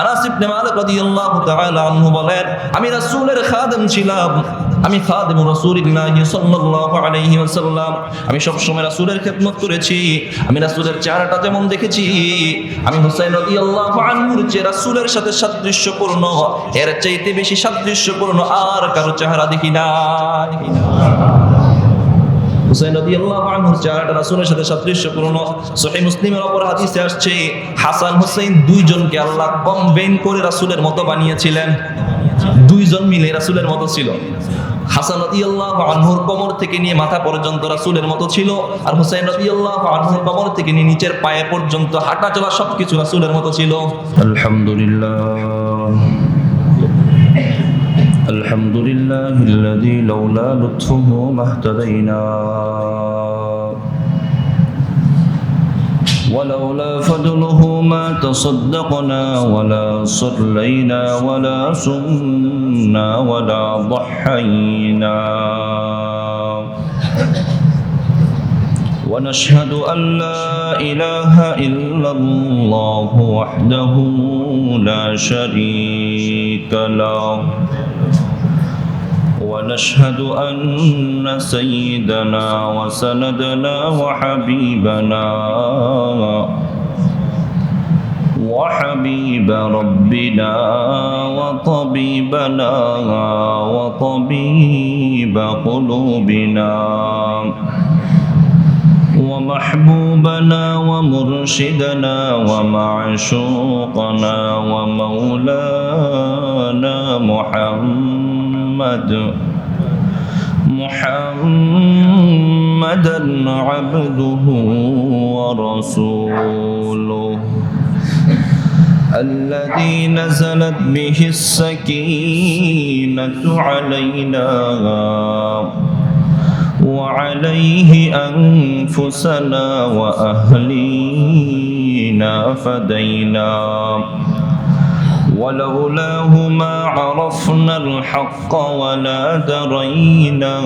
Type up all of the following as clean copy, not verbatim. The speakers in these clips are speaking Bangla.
আনাস ইবনে মালিক রাদিয়াল্লাহু তাআলা আনহু বলেন, আমি রাসূলের খাদেম ছিলাম, আমি খাদেমুর রাসূলিল্লাহ সাল্লাল্লাহু আলাইহি ওয়াসাল্লাম। আমি সব সময় রাসূলের খেদমত করেছি। আমি রাসূলের চেহারাটা যেমন দেখেছি, আমি হুসাইন রাদিয়াল্লাহু আনহুর যে রাসূলের সাথে সাদৃশ্যপূর্ণ, এর চাইতে বেশি সাদৃশ্যপূর্ণ আর কারো চেহারা দেখি না। হুসাইন রাদিয়াল্লাহু আনহুর চেহারাটা রাসূলের সাথে সাদৃশ্যপূর্ণ। সহিহ মুসলিমের অপর হাদিসে আসছে, হাসান হুসাইন দুইজনকে আল্লাহ কম্বাইন করে রাসূলের মতো বানিয়েছিলেন। দুইজন মিলে রাসূলের মতো ছিল। হাসান রাদিয়াল্লাহু আনহুর কোমর থেকে নিয়ে মাথা পর্যন্ত রাসূলের মতো ছিল, আর হুসাইন রাদিয়াল্লাহু আনহুর কোমর থেকে নিয়ে নিচের পায়ে পর্যন্ত হাঁটা চলা সবকিছু রাসূলের মতো ছিল। আলহামদুলিল্লাহ الحمد لله الذي لولا لطفه ما اهتدينا ولولا فضله ما تصدقنا ولا صلينا ولا صمنا ولا ضحينا ونشهد أن لا إله إلا الله وحده لا شريك له ونشهد أن سيدنا وسندنا وحبيب ربنا وطبيبنا وطبيب قلوبنا ومحبوبنا ومرشدنا ومعشوقنا ومولانا محمدا عبده ورسوله الذي نزلت به السكينة علينا وعليه أنفسنا وأهلينا فدينا ولولاه ما عرفنا الحق ولا درينا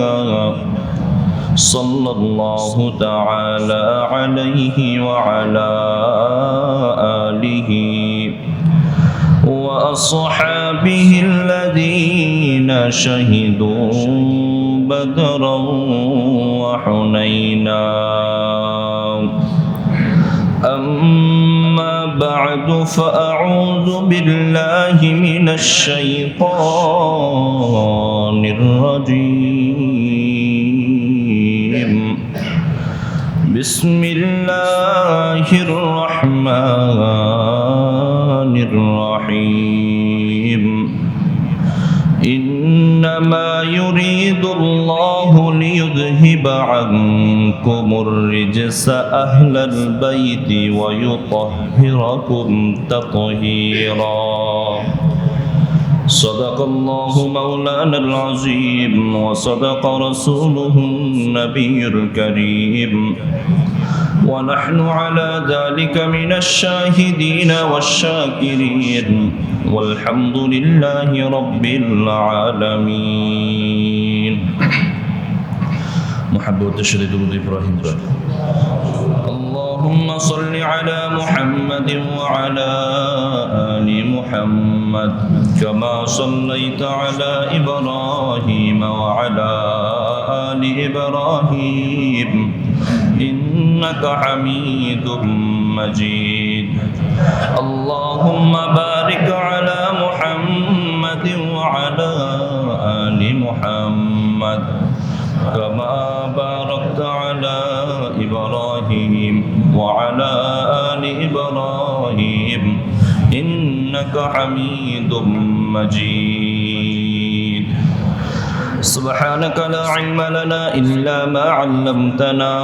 صلى الله تعالى عليه وعلى آله وأصحابه الذين شهدوا بدرا وحنينا أما بعد فأعوذ بالله من الشيطان الرجيم بسم الله الرحمن الرحيم إنما يريد الله ليذهب عنكم الرجس أهل البيت ويطهركم تطهيرا صدق الله مولانا العظيم وصدق رسوله النبي الكريم ونحن على ذلك من الشاهدين والشاكرين والحمد لله رب العالمين محبة الشديد إبراهيم اللهم صل على محمد وعلى آل محمد كما صليت على إبراهيم وعلى آل إبراهيم إنك حميد مجيد اللهم بارك على محمد وعلى آل محمد كما باركت على إبراهيم وعلى آل إبراهيم إنك حميد مجيد سبحانك لا علم لنا إلا ما علمتنا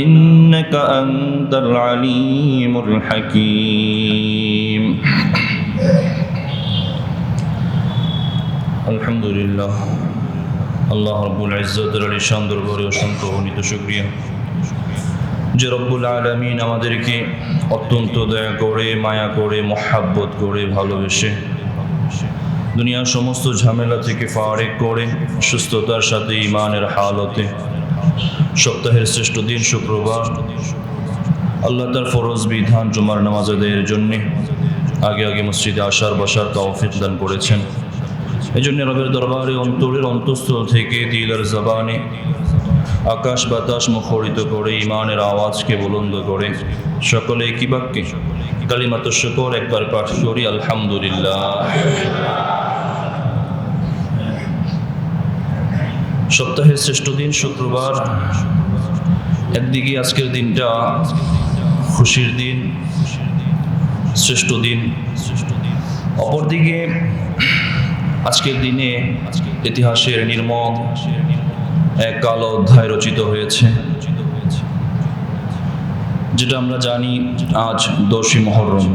إنك أنت العليم الحكيم الحمد لله আল্লাহ রাব্বুল ইজ্জতের আলী শান দরবারে অসংখ্য গণিত শুকরিয়া যে রব্বুল আলামিন আমাদেরকে অত্যন্ত দয়া করে মায়া করে মহব্বত করে ভালোবেসে দুনিয়ার সমস্ত ঝামেলা থেকে ফারেক করে সুস্থতার সাথে ঈমানের হালতে সপ্তাহের শ্রেষ্ঠ দিন শুক্রবার আল্লাহ তার ফরজ বিধান জুমার নামাজ আদায়ের জন্যে আগে আগে মসজিদে আসার বসার তৌফিক দান করেছেন। এই জন্য রবের দরবারে অন্তরের অন্তঃস্থল থেকে দিলের জবানে আকাশ বাতাস মুখরিত করে ইমানের আওয়াজকে বুলন্দ করে সকলে একই বাক্যে কালিমাত শুকর একবার পাঠ করি, আলহামদুলিল্লাহ। সপ্তাহের শ্রেষ্ঠ দিন শুক্রবার। একদিকে আজকের দিনটা খুশির দিন, শ্রেষ্ঠ দিন, অপরদিকে আজকের দিনে ইতিহাসের নির্মম এক কালো অধ্যায় রচিত হয়েছে, যেটা আমরা জানি আজ 10ই মুহররম।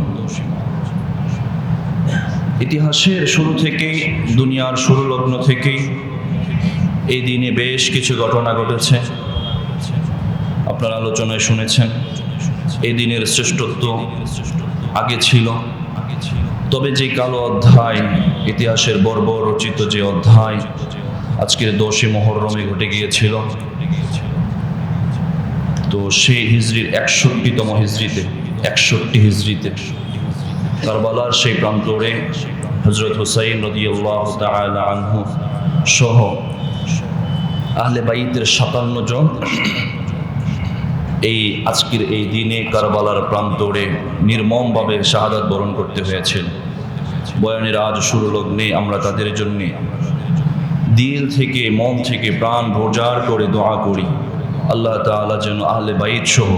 ইতিহাসের শুরু থেকেই, দুনিয়ার শুরু লগ্ন থেকেই এই দিনে বেশ কিছু ঘটনা ঘটেছে, আপনারা আলোচনায় শুনেছেন। এই দিনের শ্রেষ্ঠত্ব আগে ছিল, তবে যে কালো অধ্যায়, ইতিহাসের বর্বর রচিত যে অধ্যায় আজকের 10ই মুহররমে ঘটে গিয়েছিল, তো সেই হিজরির 61তম হিজরিতে, 61 হিজরিতে কারবালার সেই প্রান্তরে হযরত হুসাইন রাদিয়াল্লাহু তাআলা আনহু সহ আহলে বাইতের 57 জন এই আজকের এই দিনে কারবালার প্রান্তরে নির্মমভাবে শাহাদাত বরণ করতে হয়েছিল। বয়ানের আজ শুরু লগ্নে আমরা তাদের জন্য দিল থেকে, মন থেকে, প্রাণ ভোজার করে দোয়া করি, আল্লাহ তাআলা যেন আহলে বাইত সহ,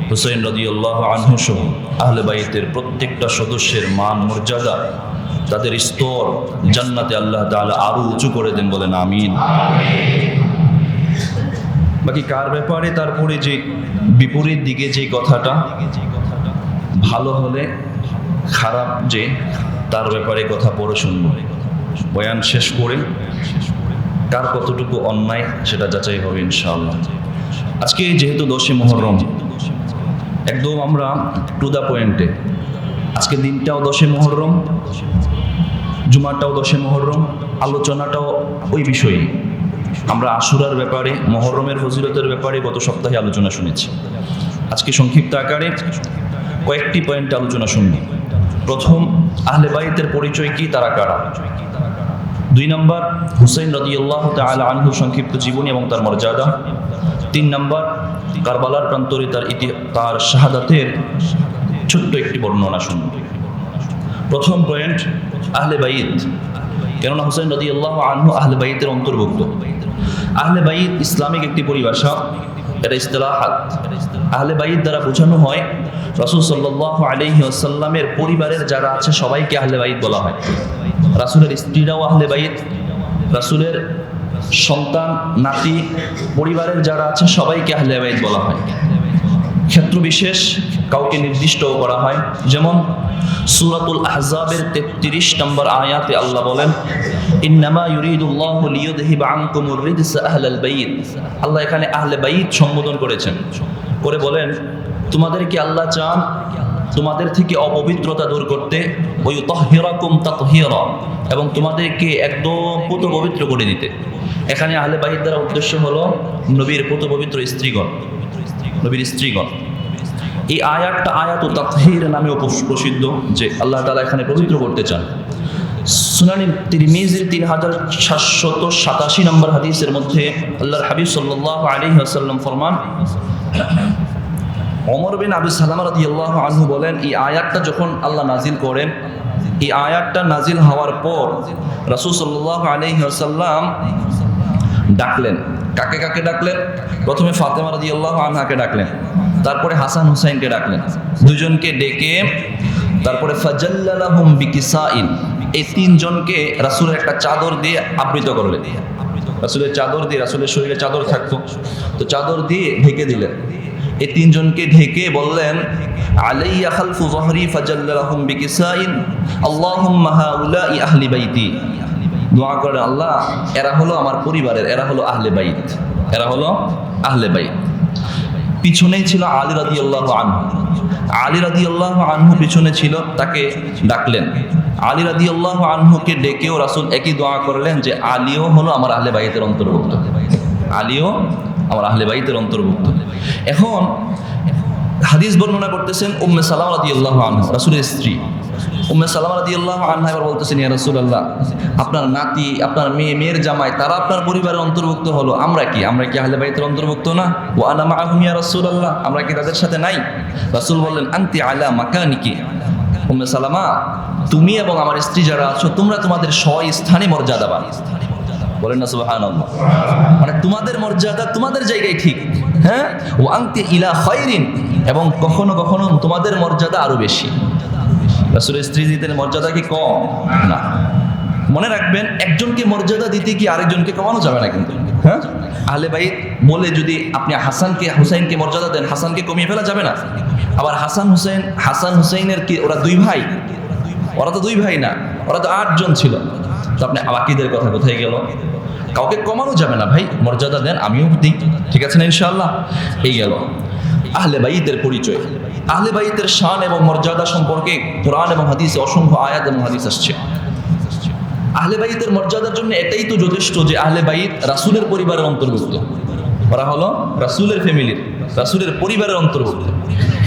হুসাইন রাদিয়াল্লাহু আনহু সহ আহলে বাইতের প্রত্যেকটা সদস্যের মান মর্যাদা, তাদের স্তর জান্নাতে আল্লাহ তাআলা আরো উঁচু করে দেন, বলেন আমিন। বাকি কার ব্যাপারে তারপরে যে বিপরীত দিকে যে কথাটা, ভালো হলে খারাপ যে, তার ব্যাপারে কথা পরে শুনব। বয়ান শেষ করে কার কতটুকু অন্যায় সেটা যাচাই হবে ইনশাআল্লাহ। আজকে যেহেতু 10ই মুহররম, একদম আমরা টু দ্য পয়েন্টে, আজকে দিনটাও 10ই মুহররম, জুমাটাও 10ই মুহররম, আলোচনাটাও ওই বিষয়ে। আমরা আশুরার ব্যাপারে, মুহররমের ফজিলতের ব্যাপারে গত সপ্তাহে আলোচনা শুনেছি। আজকে সংক্ষিপ্ত আকারে কয়েকটি পয়েন্ট আলোচনা শুনব। প্রথম, আহলে বাইতের পরিচয় কি, তারা কারা। 2 নম্বর, হুসাইন রাদিয়াল্লাহু তাআলা আনহু সংক্ষিপ্ত জীবনী এবং তার মর্যাদা। 3 নম্বর, কারবালার প্রান্তরে তার শাহাদাতের ছোট্ট একটি বর্ণনা শুনব। প্রথম পয়েন্ট, আহলে বাইত। কেননা হুসাইন রাদিয়াল্লাহু আনহু আহলে বাইতের অন্তর্ভুক্ত। আহলে বাইত ইসলামিক একটি পরিভাষা, এটা ইসতিলাহাত। আহলে বাইত দ্বারা বোঝানো হয় রাসূল সাল্লাল্লাহু আলাইহি ওয়াসাল্লামের পরিবারের যারা আছে সবাইকে আহলে বাইত বলা হয়। রাসূলের স্ত্রীরাও আহলে বাইত, রাসূলের সন্তান, নাতি, পরিবারের যারা আছে সবাইকে আহলে বাইত বলা হয়। ক্ষেত্র বিশেষ কাউকে নির্দিষ্টও করা হয়, যেমন সূরাতুল আহজাবের 33 নম্বর আয়াতে আল্লাহ বলেন, ইন্নামা ইউরিদুল্লাহু লিইয়ুযহিবা আনকুমুর রিজসা আহলাল বাইত। আল্লাহ এখানে আহলে বাইত সম্বোধন করেছেন, করে বলেন তোমাদেরকে আল্লাহ চান তোমাদের থেকে অপবিত্রতা দূর করতে, ওয়ায়ুতাহহিরাকুম তাতহীরা, এবং তোমাদেরকে একদম পুত পবিত্র করে দিতে। এখানে আহলে বাইত দ্বারা উদ্দেশ্য হলো নবীর পুত পবিত্র স্ত্রীগণ, নবীর স্ত্রীগণ। এই আয়াতটা আয়াতুত তাতহীর নামেও প্রসিদ্ধ, যে আল্লাহ তাআলা এখানে পবিত্র করতে চান। সুনানে তিরমিজির 3787 নম্বর হাদিসের মধ্যে আল্লাহর হাবিব সাল্লাল্লাহু আলাইহি ওয়াসাল্লাম ফরমান, ওমর বিন আবু সালামা রাদিয়াল্লাহু আনহু বলেন, এই আয়াতটা যখন আল্লাহ নাজিল করেন, এই আয়াতটা নাজিল হওয়ার পর রাসূল সাল্লাল্লাহু আলাইহি ওয়াসাল্লাম ডাকলেন। কাকে কাকে ডাকলেন? প্রথমে ফাতেমা রাদিয়াল্লাহু আনহাকে ডাকলেন, তারপরে হাসান হুসাইনকে ডাকলেন। দুজনকে ডেকে তারপরে ফাজাল্লালাহুম বিকিসাইন, এই 3 জনকে রাসূলের একটা চাদর দিয়ে আবৃত করলেন। রাসূলের চাদর দিয়ে, রাসূলের শরীরে চাদর থাকতো, তো চাদর দিয়ে ঢেকে দিলেন। এই 3 জনকে ঢেকে বললেন, আলাইয়া খালফু যহরি ফাজাল্লালাহুম বিকিসাইন আল্লাহুম্মা হাউলাই আহলি বাইতি। দোয়া করেন, আল্লাহ এরা হলো আমার পরিবারের, এরা হলো আহলে বাইত, এরা হলো আহলে বাইত। পিছনেই ছিল আলী রাদিয়াল্লাহু আনহু। আলী রাদিয়াল্লাহু আনহু পিছনে ছিল, তাকে ডাকলেন। আলী রাদিয়াল্লাহু আনহুকে ডেকেও রাসূল একই দোয়া করলেন যে আলীও হলো আমার আহলে বাইতের অন্তর্ভুক্ত, আলীও আমার আহলে বাইতের অন্তর্ভুক্ত। এখন হাদিস বর্ণনা করতেছেন উম্মে সালামা রাদিয়াল্লাহু আনহা, রাসূলের স্ত্রী। উম্মে সালামা রাদিয়াল্লাহু আনহা এবার বলতেছেন, ইয়া রাসূলুল্লাহ, আপনার নাতি, আপনার মেয়ে, মেয়ের জামাই, তারা আপনার পরিবারের অন্তর্ভুক্ত হলো, আমরা কি আহলে বাইতের অন্তর্ভুক্ত না? ওয়া আনা মাআহুম ইয়া রাসূলুল্লাহ, আমরা কি তাদের সাথে নাই? রাসূল বললেন, আনতি আলা মাকানিকি। উম্মে সালামা, তুমি এবং আমার স্ত্রী যারা আছো, তোমরা তোমাদের স্থানে মর্যাদাবান। বলেন না সুবহানাল্লাহ। মানে তোমাদের মর্যাদা তোমাদের জায়গায় ঠিক, হ্যাঁ। ওয়া আনতি ইলা খায়রিন, এবং কখনো কখনো তোমাদের মর্যাদা আরো বেশি। রাসূলের স্ত্রীদের মর্যাদা কি কম? না। মনে রাখবেন, একজনকে মর্যাদা দিতে কি আরেকজনকে কমানো যাবে না কিন্তু, হ্যাঁ। আহলে বাইত বলে যদি আপনি হুসাইনকে মর্যাদা দেন, হাসানকে কমিয়ে ফেলা যাবে না। আবার হাসান হুসাইনের কি ওরা দুই ভাই? ওরা তো দুই ভাই না, ওরা তো 8 জন ছিল। তো আপনি বাকিদের কথা কোথায় গেল? কাউকে কমানো যাবে না ভাই, মর্যাদা দেন, আমিও দিই, ঠিক আছে না ইনশাআল্লাহ? এই গেল আহলে বাইতের পরিচয়। আহলে বাইতের শান এবং মর্যাদা সম্পর্কে কোরআন এবং হাদিসে অসংখ্য আয়াত এবং হাদিস আসছে। আহলে বাইতের মর্যাদার জন্য এটাই তো যথেষ্ট যে আহলে বাইত রাসূলের পরিবারের অন্তর্ভুক্ত, ওরা হলো রাসূলের ফ্যামিলির, রাসূলের পরিবারের অন্তর্ভুক্ত।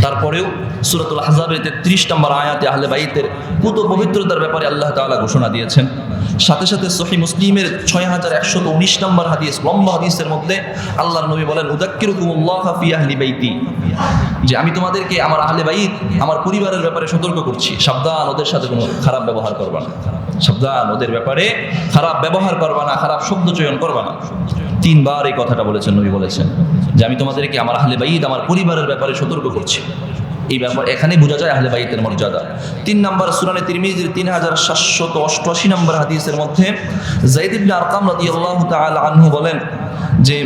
তারপরেও সূরাতুল আহজাবের 33 নম্বর আয়াতে আহলে বাইতের পুত পবিত্রতার ব্যাপারে আল্লাহ তাআলা ঘোষণা দিয়েছেন। সাথে সাথে সহিহ মুসলিমের 6119 নম্বর হাদিস, লম্বা হাদিসের মধ্যে আল্লাহর নবী বলেন, উযাক্কিরুকুমুল্লাহ ফি আহলি বাইতি, যে আমি তোমাদেরকে আমার আহলে বাইত, আমার পরিবারের ব্যাপারে সতর্ক করছি, সাবধান, ওদের সাথে কোনো খারাপ ব্যবহার করবা না, সাবধান, ওদের ব্যাপারে খারাপ ব্যবহার করবা না, খারাপ শব্দ চয়ন করবা না। 3 বার এই কথাটা বলেছেন নবী, বলেছেন যে আমি তোমাদেরকে আমার আহলে বাইত, আমার পরিবারের ব্যাপারে সতর্ক করছি। এই ব্যাপার এখানেই বোঝা যায় আহলে বাইতের মর্যাদা। 3 নম্বর সুনানে তিরমিজির 3788 নম্বর হাদিসের মধ্যে যায়েদ ইবনে আরকাম রাদিয়াল্লাহু তাআলা আনহু বলেন যে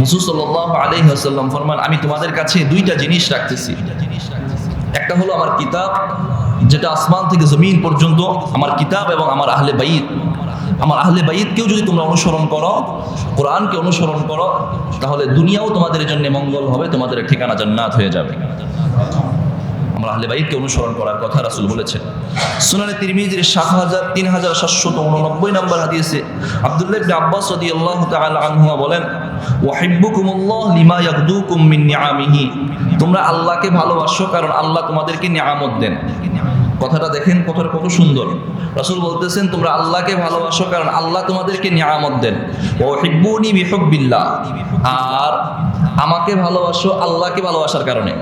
রাসূল সাল্লাল্লাহু আলাইহি ওয়াসাল্লাম ফরমান, আমি তোমাদের কাছে 2টা জিনিস রাখতেছি। একটা হলো আমার কিতাব, যেটা আসমান থেকে জমিন পর্যন্ত, আমার কিতাব এবং আমার আহলে বাইত। আমার আহলে বাইতকেও যদি তোমরা অনুসরণ করো, কোরআনকে অনুসরণ করো, তাহলে দুনিয়াও তোমাদের জন্য মঙ্গল হবে, তোমাদের ঠিকানা জান্নাত হয়ে যাবে। আমরা আহলে বাইতকে অনুসরণ করার কথা রাসূল বলেছেন। সুনানে তিরমিজির 3789 নম্বর হাদিসে আব্দুল্লাহ ইবনে আব্বাস রাদিয়াল্লাহু তাআলা আনহু বলেন, ওয়াহিব্বুকুমুল্লাহ লিমা ইয়াগদুকুম মিন নিআমিহি, তোমরা আল্লাহকে ভালোবাসো কারণ আল্লাহ তোমাদেরকে নিয়ামত দেন। কথাটা দেখেন, কথাটা কত সুন্দর। রাসূল বলতেছেন, তোমরা আল্লাহকে ভালোবাসো কারণ আল্লাহ তোমাদেরকে নিয়ামত দেন। ওয়াহিব্বুনি বিহুব্বিল্লাহ, আর আমাকে ভালোবাসো আল্লাহকে ভালোবাসার কারণে।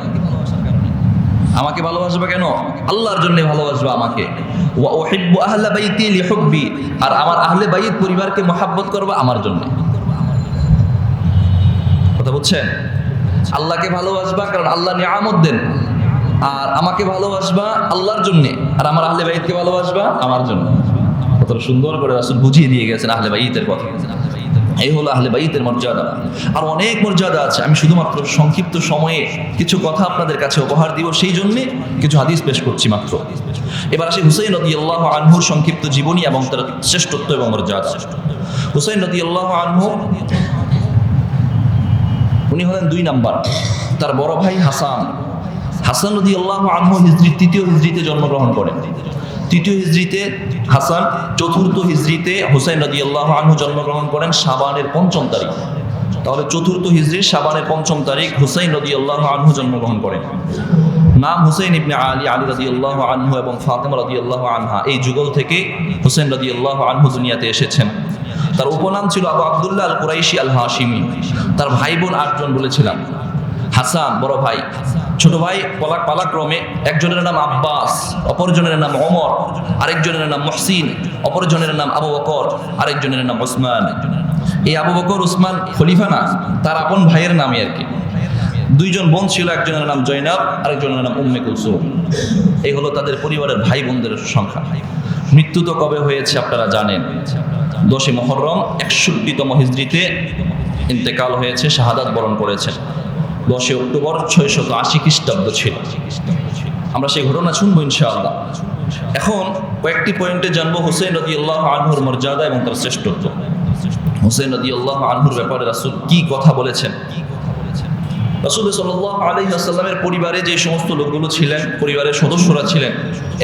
আমাকে ভালোবাসবা কেন? আল্লাহর জন্য ভালোবাসবা আমাকে। ওয়া উহিব্বু আহলা বাইতি লিহুব্বি, আর আমার আহলে বাইত পরিবারকে মহব্বত করবা আমার জন্য। কথা বুঝছেন? আল্লাহকে ভালোবাসবা কারণ আল্লাহ নিয়ামত দেন, আর আমাকে ভালোবাসবা আল্লাহর জন্য, আর আমার আহলে বাইতকে ভালোবাসবা আমার জন্য। কত সুন্দর করে রাসূল বুঝিয়ে দিয়ে গেছেন আহলে বাইতের কথা। এই হলো আহলে বাইতের মর্যাদা। আর অনেক মর্যাদা আছে, আমি শুধুমাত্র সংক্ষিপ্ত সময়ে কিছু কথা আপনাদের কাছে উপহার দিব, সেই জন্যে কিছু হাদিস পেশ করছি মাত্র। এবার আসি হুসাইন রাদিয়াল্লাহু আনহুর সংক্ষিপ্ত জীবনী এবং তার শ্রেষ্ঠত্ব এবং মর্যাদা। হুসাইন রাদিয়াল্লাহু আনহু, উনি হলেন 2 নাম্বার। তার বড় ভাই হাসান রাদিয়াল্লাহু আনহু তৃতীয় হিজরিতে জন্মগ্রহণ করেন। 3য় হিজরিতে হাসান, 4র্থ হিজরিতে হুসাইন রাদিয়াল্লাহু আনহু জন্মগ্রহণ করেন শাবানের 5ম তারিখ। তাহলে 4র্থ হিজরির শাবানের 5ম তারিখ হুসাইন রাদিয়াল্লাহু আনহু জন্মগ্রহণ করেন। নাম হুসাইন ইবনে আলী রাদিয়াল্লাহু আনহু এবং ফাতেমা রাদিয়াল্লাহু আনহা, এই যুগল থেকে হুসাইন রাদিয়াল্লাহু আনহু দুনিয়াতে এসেছেন। তার উপনাম ছিল আবু আব্দুল্লাহ আল কুরাইশি আল হাশিমি। তার ভাই বোন 8 জন বলেছিলাম। হাসান বড় ভাই, ছোট ভাই পালাক্রমে একজনের নাম আব্বাস, অপরজনের নাম ওমর, আরেকজনের নাম মুহসিন, অপরজনের নাম আবু বকর, আরেকজনের নাম ওসমান। এই আবু বকর ওসমান খলিফা না, তার আপন ভাইয়ের নামই আর কি। 2 জন বোন ছিল, একজনের নাম জয়নাব, আরেকজনের নাম উম্মে কুলসুম। এই হলো তাদের পরিবারের ভাই বোনদের সংখ্যা। মৃত্যু তো কবে হয়েছে আপনারা জানেন, 10 মুহররম 61তম হিজরিতে ইন্তেকাল হয়েছে, শাহাদাত বরণ করেছেন। 10 অক্টোবর 680 খ্রিস্টাব্দ ছিল। আমরা সেই ঘটনা শুনবো ইনশাআল্লাহ। এখন কয়েকটি পয়েন্টে জানবো হুসাইন রাদিয়াল্লাহু আনহুর মর্যাদা এবং তার শ্রেষ্ঠত্ব। হুসাইন রাদিয়াল্লাহু আনহুর ব্যাপারে রাসূল কি কথা বলেছেন? রাসূল সাল্লাল্লাহু আলাইহি ওয়াসাল্লামের পরিবারে যে সমস্ত লোকগুলো ছিলেন, পরিবারের সদস্যরা ছিলেন,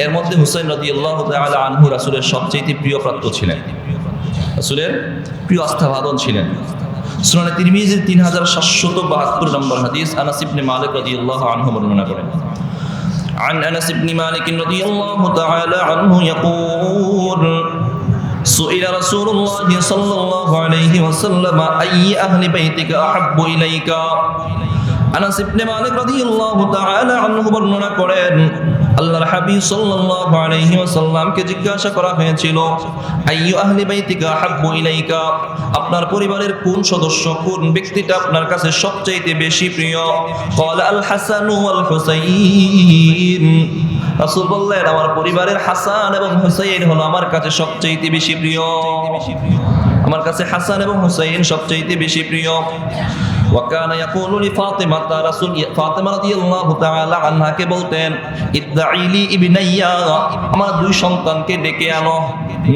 এর মধ্যে হুসাইন রাদিয়াল্লাহু তাআলা আনহু রাসূলের সবচেয়ে প্রিয় প্রাপ্ত ছিলেন, রাসূলের প্রিয় আস্থাভাজন ছিলেন। সুনানে তিরমিজির 3772 নম্বর হাদিস, আনাস ইবনে মালিক রাদিয়াল্লাহু আনহু বর্ণনা করেন, عن أنس بن مالك رضي الله تعالى عنه يقول سئل رسول الله صلى الله عليه وسلم أي أهل بيتك أحب إليك আনাস ইবনে মালিক রাদিয়াল্লাহু তাআলা আনহু বর্ণনা করেন আল্লাহর হাবিব সাল্লাল্লাহু আলাইহি ওয়াসাল্লামকে জিজ্ঞাসা করা হয়েছিল আইয়ু আহলি বাইতিকা আহাব্বু ইলাইকা আপনার পরিবারের কোন সদস্য কোন ব্যক্তিটা আপনার কাছে সবচেয়ে বেশি প্রিয় ক্বালা আল হাসান ওয়াল হুসাইন রাসূল বললেন আমার পরিবারের হাসান এবং হুসাইন হলো আমার কাছে সবচেয়ে বেশি প্রিয় আমার কাছে হাসান এবং হুসাইন সবচেয়ে বেশি প্রিয় وكان يقول لفاطمة رسول فاطمة رضي الله تعالى عنها কে বলতেন ইদঈ লি ইবনাইয়া আমার দুই সন্তানকে ডেকে আনো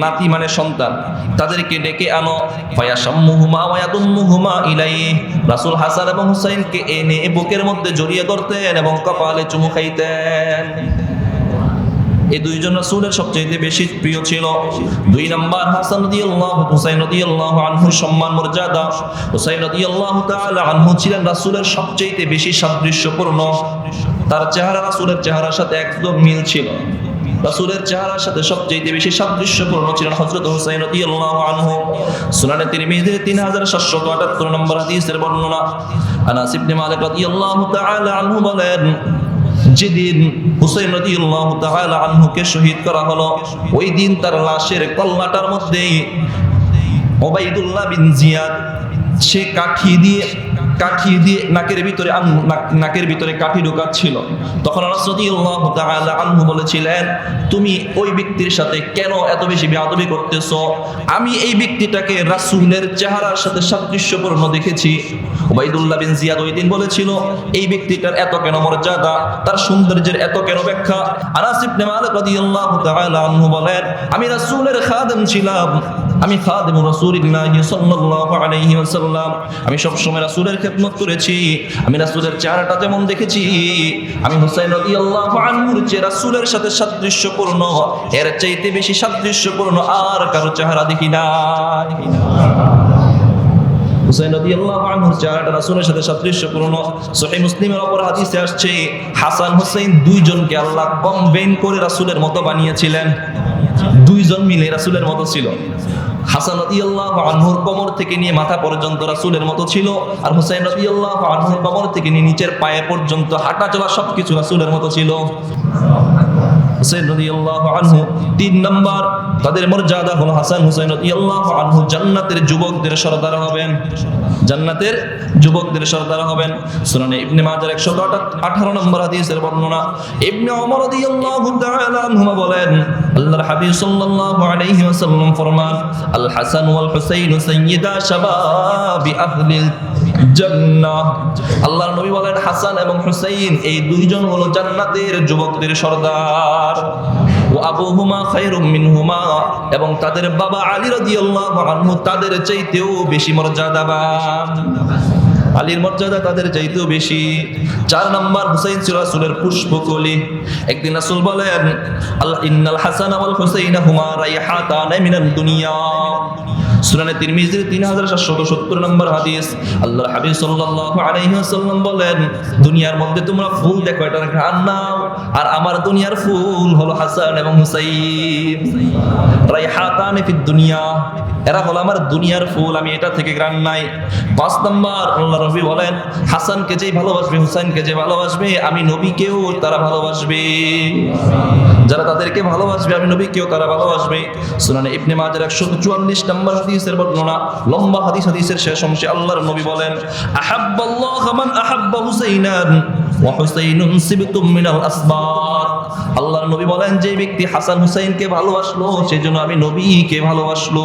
নাতি মানে সন্তান তাদেরকে ডেকে আনো ফায়াশাম্মুহুমা ওয়া ইয়াদুম্মুহুমা ইলাইহি রাসূল হাসান এবং হুসাইনকে এনে বুকের মধ্যে জড়িয়ে ধরতেন এবং কপালে চুমু খাইতেন এই দুইজন রাসূলের সবচেয়ে বেশি প্রিয় ছিল দুই নাম্বার হাসান রাদিয়াল্লাহু হুসাইন রাদিয়াল্লাহু আনহুর সম্মান মর্যাদা হুসাইন রাদিয়াল্লাহু তাআলা আনহু ছিলেন রাসূলের সবচেয়ে বেশি সাদৃশ্যপূর্ণ তার চেহারা রাসূলের চেহারার সাথে একদম মিল ছিল রাসূলের চেহারার সাথে সবচেয়ে বেশি সাদৃশ্যপূর্ণ ছিলেন হযরত হুসাইন রাদিয়াল্লাহু আনহু সুনানে তিরমিজি 3778 নম্বর হাদিসের বর্ণনা আনাস ইবনে মালিক রাদিয়াল্লাহু তাআলা আনহু বলেন যেদিন হুসাইন রাদিয়াল্লাহু তাআলা আনহুকে শহীদ করা হলো ওই দিন তার লাশের কল্লাটার মধ্যে উবাইদুল্লাহ বিন জিয়াদ সে কাঠি দিয়ে নাকের ভিতরে কাঠি ঢোকাচ্ছিল তখন আনাস রাদিয়াল্লাহু তাআলা আনহু বলেছিলেন তুমি ওই ব্যক্তির সাথে কেন এত বেশি বেয়াদবি করতেছো আমি এই ব্যক্তিটাকে রাসূলের চেহারার সাথে সাদৃশ্যপূর্ণ দেখেছি উবাইদুল্লাহ বিন জিয়াদ ওই দিন বলেছিল এই ব্যক্তিটার এত কেন মর্যাদা তার সৌন্দর্যের এত কেন ব্যাখ্যা আনাস ইবনে মালিক রাদিয়াল্লাহু তাআলা আনহু বলেন আমি রাসূলের খাদেম ছিলাম আমি খাদেমুর রাসূলিল্লাহ সাল্লাল্লাহু আলাইহি ওয়াসাল্লাম আমি সব সময় রাসূলের খেদমত করেছি আমি রাসূলের চেহারাটা যেমন দেখেছি আমি হুসাইন রাদিয়াল্লাহু আনহুর যে রাসূলের সাথে সাদৃশ্যপূর্ণ এর চাইতে বেশি সাদৃশ্যপূর্ণ আর কারো চেহারা দেখি না হুসাইন রাদিয়াল্লাহু আনহুর চেহারাটা রাসূলের সাথে সাদৃশ্যপূর্ণ সহিহ মুসলিমের অপর হাদিসে আসছে হাসান হুসাইন দুইজনকে আল্লাহ কম্বাইন করে রাসূলের মতো বানিয়েছিলেন দুইজন মিলে রাসূলের মতো ছিল হাসান রাদিয়াল্লাহু আনহুর কোমর থেকে নিয়ে মাথা পর্যন্ত রাসূলের মতো ছিল আর হুসাইন রাদিয়াল্লাহু আনহুর কোমর থেকে নিয়ে নিচের পায়ে পর্যন্ত হাঁটা চলা সবকিছু রাসূলের মতো ছিল হুসাইন রাদিয়াল্লাহু আনহু তিন নাম্বার তাদের মর্যাদা হলো হাসান হুসাইন রাদিয়াল্লাহু আনহু জান্নাতের যুবকদের সরদার হবেন জান্নাতের যুবকদের সরদার হবেন সুনানে ইবনে মাজাহ 118 নম্বর হাদিসের বর্ণনা ইবনে ওমর রাদিয়াল্লাহু তাআলা আনহুমা বলেন আল্লাহর হাবিব সাল্লাল্লাহু আলাইহি ওয়াসাল্লাম ফরমান আল হাসান ওয়াল হুসাইন সাইয়্যিদা শাবাবি আহলিল জান্নাহ আল্লাহর নবী বলেন হাসান এবং হুসাইন এই দুইজন হলো জান্নাতের যুবকদের সরদার ওয়া আবুহুমা খায়রুম মিনহুমা এবং তাদের বাবা আলী রাদিয়াল্লাহু আনহু তাদের চাইতেও বেশি মর্যাদাবান আলীর মর্যাদা তাদের চাইতেও বেশি চার নাম্বার হুসাইন ছিল রাসূলের পুষ্পকলি একদিন রাসূল বলেন আল্লাহ ইন্নাল হাসান ওয়াল হুসাইন হুমা রাইহাতান মিনাদ দুনিয়া সুনানে তিরমিজির 3770 নম্বর হাদিস আল্লাহর হাবিব সাল্লাল্লাহু আলাইহি ওয়াসাল্লাম বলেন দুনিয়ার মধ্যে তোমরা ফুল দেখো এটার ঘ্রাণ নাও আর আমার দুনিয়ার ফুল হলো হাসান এবং হুসাইন রাইহাতান ফিদ দুনিয়া এরা হলো আমার দুনিয়ার ফুল আমি এটা থেকে ঘ্রাণ নাই পাঁচ নাম্বার আল্লাহর নবী বলেন হাসানকে যেই ভালোবাসবে হুসাইনকে যে ভালোবাসবে আমি নবীকেও তারা ভালোবাসবে যারা তাদেরকে ভালোবাসবে আমি নবীকেও তারা ভালোবাসবে সুনানে ইবনে মাজাহ 144 নম্বর হাদিসের বর্ণনা লম্বা হাদিসের শেষ অংশে আল্লাহর নবী বলেন আহাব্বাল্লাহু মান আহাব্বা হুসাইনান ওয়া হুসাইনুন সিবতুম মিনাল আসবার আল্লাহর নবী বলেন যে ব্যক্তি হাসান হুসাইনকে ভালোবাসলো সেজন্য আমি নবীকে ভালোবাসলো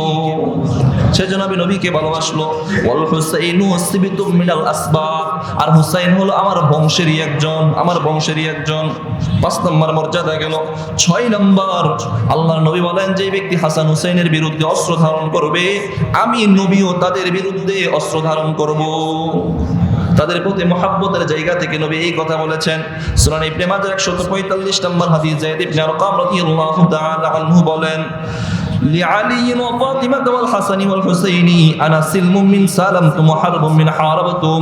ওয়াল হুসাইনু সিবতুম মিনাল আসবার আর হুসাইন হলো আমার বংশেরই একজন পাঁচ নম্বর মর্যাদা গেল ছয় নম্বর আল্লাহর নবী বলেন যে ব্যক্তি হাসান হুসাইনের বিরুদ্ধে অস্ত্র ধারণ করবে আমি নবীও তাদের বিরুদ্ধে অস্ত্র ধারণ করব তাদের প্রতি মহব্বতের জায়গা থেকে নবী এই কথা বলেছেন সুনান ইবনে মাজাহ 145 নম্বর হাদিস যায়েদ ইবনে আরকাম রাদিয়াল্লাহু তাআলা আনহু বলেন লিআলী ওয়া ফাতিমা ওয়াল হাসান ওয়াল হুসাইনি আনা সিলমুম মিন সালামতুম ওয়া হারবুম মিন হারাবাতুম।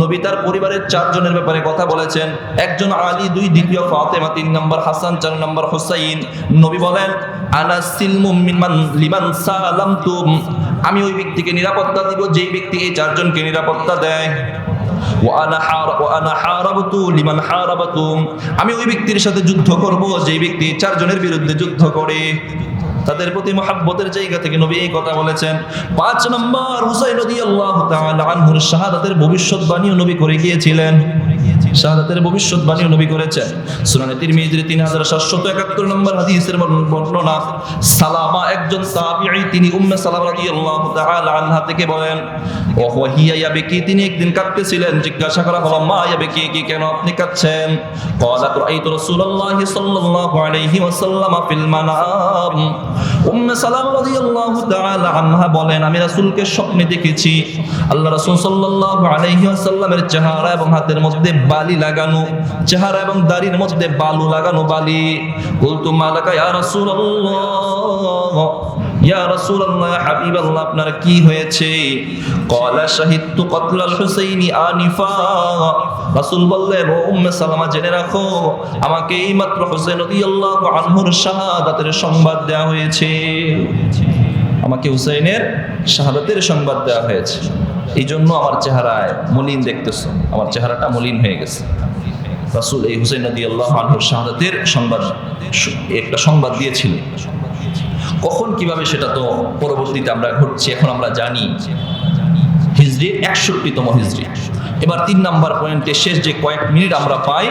নবী তার পরিবারের চারজনের ব্যাপারে কথা বলেছেন। একজন আলী, দুই দ্বিতীয় ফাতেমা, তিন নম্বর হাসান, চার নম্বর হুসাইন। নবী বলেন আনা সিলমুম মিমান লিমান সালামতুম, আমি ওই ব্যক্তিকে নিরাপত্তা দিব যেই ব্যক্তি এই চারজনকে নিরাপত্তা দেয়। ওয়া আনা হারাবতু লিমান হারাবাতুম, আমি ওই ব্যক্তির সাথে যুদ্ধ করব যেই ব্যক্তি চারজনের বিরুদ্ধে যুদ্ধ করে। তাদের প্রতি মহব্বতের জায়গা থেকে নবী এই কথা বলেছেন। 5 নম্বর হুসাইন রাদিয়াল্লাহু তাআলা আনহুর শাহাদাতের ভবিষ্যৎবাণীও নবী করে গিয়েছিলেন। শাহাদাতের ভবিষ্যৎবাণীও নবী করেছেন। সুনানে তিরমিজির 3771 নম্বর হাদিসের বর্ণনা, সালামা একজন তাবিঈ, তিনি উম্মে সালামা রাদিয়াল্লাহু তাআলা আনহা থেকে বলেন, ও হিয়া ইয়াবকি, তিনি একদিন কাঁদতেছিলেন। জিজ্ঞাসা করা হলো, মা ইয়াবকি, কি কেন আপনি কাঁদছেন? ক্বালাত রাআইতু রাসূলুল্লাহি সাল্লাল্লাহু আলাইহি ওয়াসাল্লাম ফিল মানাম। উম্মে সালামা রাদিয়াল্লাহু তাআলা আনহা বলেন, আমি রাসূলকে স্বপ্নে দেখেছি। আল্লাহ রাসূল সাল্লাল্লাহু আলাইহি ওয়াসাল্লামের চেহারা এবং হাতের মধ্যে বালি লাগানো, চেহারা এবং দাড়ির মধ্যে বালু লাগানো বালি। কুলতু মালাকা ইয়া রাসূলুল্লাহ, ইয়া রাসূলুল্লাহ, হাবিবাল্লাহ, আপনার কি হয়েছে? ক্বালা শাহিদতু কতলাল হুসাইনি আনিফা। রাসূল বললেন, ও উম্মে সালামা, জেনে রাখো, আমাকে এইমাত্র হুসাইন রাদিয়াল্লাহু আনহুর শাহাদাতের সংবাদ দেওয়া হয়েছে। আমাকে হুসাইনের শাহাদাতের সংবাদ দেওয়া হয়েছে, এই জন্য আমার চেহারায় মলিন দেখতেছ, আমার চেহারাটা মলিন হয়ে গেছে। রাসূল এই হুসাইন রাদিয়াল্লাহু আনহুর শাহাদাতের সংবাদ, একটা সংবাদ দিয়েছিলেন। কখন কিভাবে সেটা তো পরবর্তীতে আমরা ঘটছে, এখন আমরা জানি। হিজরি 61তম হিজরি। এবার 3 নাম্বার পয়েন্টে শেষ যে কয়েক মিনিট আমরা পাই,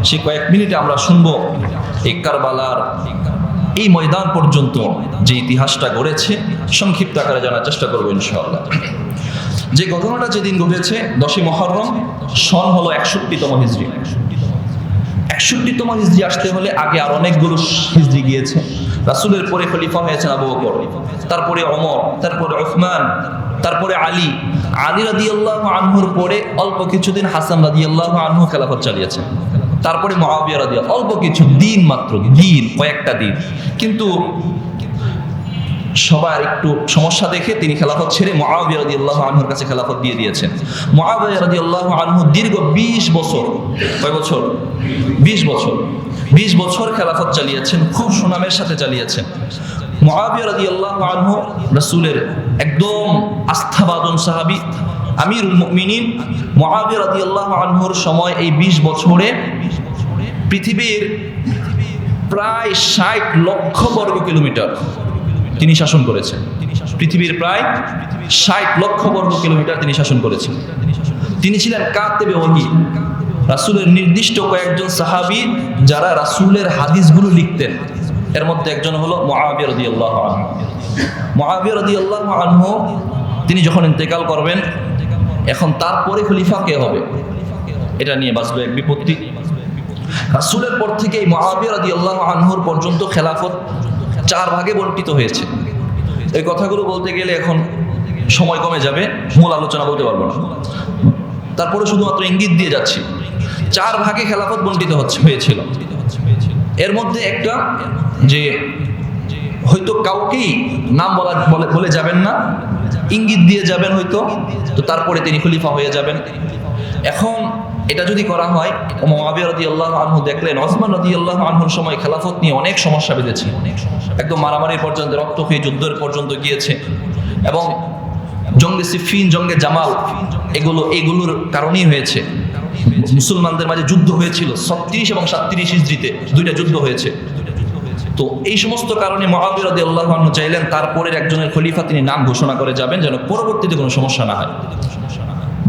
সেই কয়েক মিনিটে আমরা শুনবো এই কারবালার এই ময়দান পর্যন্ত যে ইতিহাসটা গড়েছে, সংক্ষিপ্ত আকারে জানার চেষ্টা করবো ইনশাআল্লাহ। যে ঘটনাটা যেদিন ঘটেছে, 10ই মুহররম, সন হলো 61তম হিজরি। 61তম হিজরি আসতে হলে আগে আর অনেকগুলো হিজরি গিয়েছে। রাসূলের পরে খলিফা হয়েছেন আবু বকর, তারপরে ওমর, তারপরে উসমান, তারপরে আলী। আলী রাদিয়াল্লাহু আনহুর পরে অল্প কিছুদিন হাসান রাদিয়াল্লাহু আনহু খেলাফত চালিয়েছেন। তারপরে মুআবিয়া রাদিয়াল্লাহু, অল্প কিছু দিন, মাত্র দিন, কয়েকটা দিন। কিন্তু সবার একটু সমস্যা দেখে তিনি খেলাফত ছেড়ে মুআবিয়া রাদিয়াল্লাহু আনহুর কাছে খেলাফত দিয়ে দিয়েছেন। মুআবিয়া রাদিয়াল্লাহু আনহু দীর্ঘ 20 বছর, কয় বছর? 20 বছর, 20 বছর খেলাফত চালিয়েছেন, খুব সুনামের সাথে চালিয়েছেন। মুআবিয়া রাদিয়াল্লাহু আনহু রাসূলের একদম আস্থাভাজন সাহাবী, আমিরুল মুমিনিন। মুআবিয়া রাদিয়াল্লাহু আনহুর সময় এই 20 বছরে পৃথিবীর প্রায় 60 লক্ষ বর্গ কিলোমিটার তিনি শাসন করেছেন। পৃথিবীর প্রায় 60 লক্ষ বর্গ কিলোমিটার তিনি শাসন করেছেন। তিনি ছিলেন কাতেবে ওহী, রাসূলের নির্দিষ্ট কয়েকজন সাহাবী যারা রাসূলের হাদিসগুলো লিখতেন। এর মধ্যে একজন হলো মুআবিয়া রাদিয়াল্লাহু আনহু। মুআবিয়া রাদিয়াল্লাহু আনহু তিনি যখন ইন্তেকাল করবেন, এখন তারপরে খলিফা কে হবে, এটা নিয়ে বাঁচলো এক বিপত্তি। রাসূলের পর থেকে এই মুআবিয়া রাদিয়াল্লাহু আনহুর পর্যন্ত খেলাফত 4 ভাগে বণ্টিত হয়েছে। এই কথাগুলো বলতে গেলে এখন সময় কমে যাবে, মূল আলোচনা বলতে পারবো না। তারপরে শুধুমাত্র ইঙ্গিত দিয়ে যাচ্ছি। 4 ভাগে খেলাফত বণ্টিত হয়েছিল। এর মধ্যে একটা, যে হয়তো কাউকেই নাম বলে যাবেন না, ইঙ্গিত দিয়ে যাবেন হয়তো, তো তারপরে তিনি খলিফা হয়ে যাবেন। এখন এটা যদি করা হয়, মুআবিয়া রাদিয়াল্লাহু আনহু দেখলেন ওসমান রাদিয়াল্লাহু আনহুর সময় খেলাফত নিয়ে অনেক সমস্যা বেঁধেছে, একদম মারামারির পর্যন্ত, রক্তক্ষয়ী যুদ্ধের পর্যন্ত গিয়েছে। এবং জঙ্গে সিফিন, জঙ্গে জামাল, এগুলোর কারণেই হয়েছে। মুসলমানদের মাঝে যুদ্ধ হয়েছিল 36 এবং 37 হিজরিতে, 2টা যুদ্ধ হয়েছে। তো এই সমস্ত কারণে মুআবিয়া রাদিয়াল্লাহু আনহু চাইলেন তারপরের একজনের খলিফা তিনি নাম ঘোষণা করে যাবেন, যেন পরবর্তীতে কোনো সমস্যা না হয়।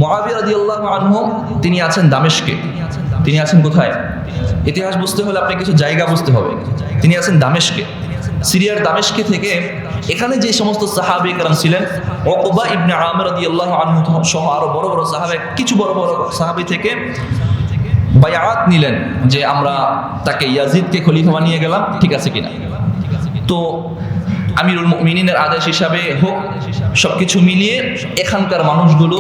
মুআবিয়া রাদিয়াল্লাহু আনহু তিনি আছেন দামেস্কে। তিনি আছেন কোথায়? ইতিহাস বুঝতে হলে আপনি কিছু জায়গা বুঝতে হবে। তিনি আছেন দামেস্কে, সিরিয়ার দামেস্কে থেকে। এখানে যে সমস্ত সাহাবী کرام ছিলেন, উকবা ইবনে আমির রাদিয়াল্লাহু আনহু সহ আরো বড় বড় সাহাবা, কিছু বড় বড় সাহাবী থেকে বায়াত নিলেন যে আমরা তাকে ইয়াজিদকে খলিফা বানিয়ে গেলাম, ঠিক আছে কিনা। তো আমিরুল মুমিনিনের আদেশ হিসাবে হোক, সবকিছু মিলিয়ে এখানকার মানুষগুলো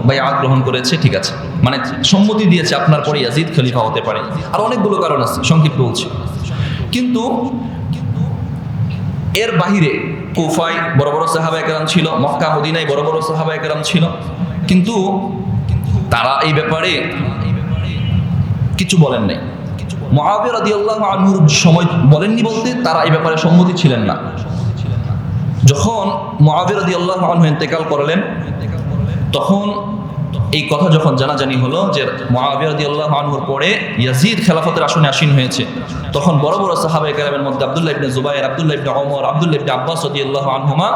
বায়াত গ্রহণ করেছে, ঠিক আছে, মানে সম্মতি দিয়েছে আপনার পরে ইয়াজিদ খলিফা হতে পারে। আর অনেকগুলো কারণ আছে, সংক্ষিপ্ত বলছি। কিন্তু এর বাহিরে কুফায় বড় বড় সাহাবায়ে কেরাম ছিল, মক্কা মদিনায় বড় বড় সাহাবায়ে কেরাম ছিল, কিন্তু তারা এই ব্যাপারে কিছু বলেন নাই। মুআবিয়া রাদিয়াল্লাহু আনহুর সময় বলেননি বলতে তারা এই ব্যাপারে সম্মতি ছিলেন না। যখন মুআবিয়া রাদিয়াল্লাহু আনহু ইন্তেকাল করলেন, তখন এই কথা যখন জানাজানি হলো যে মুআবিয়া রাদিয়াল্লাহু আনহুর পরে ইয়াজিদ খেলাফতের আসনে আসীন হয়েছে, তখন বড় বড় সাহাবায়ে কেরামের মধ্যে আব্দুল্লাহ ইবনে জুবাইর, আব্দুল্লাহ ইবনে ওমর, আব্দুল্লাহ ইবনে আব্বাস রাদিয়াল্লাহু আনহুমা,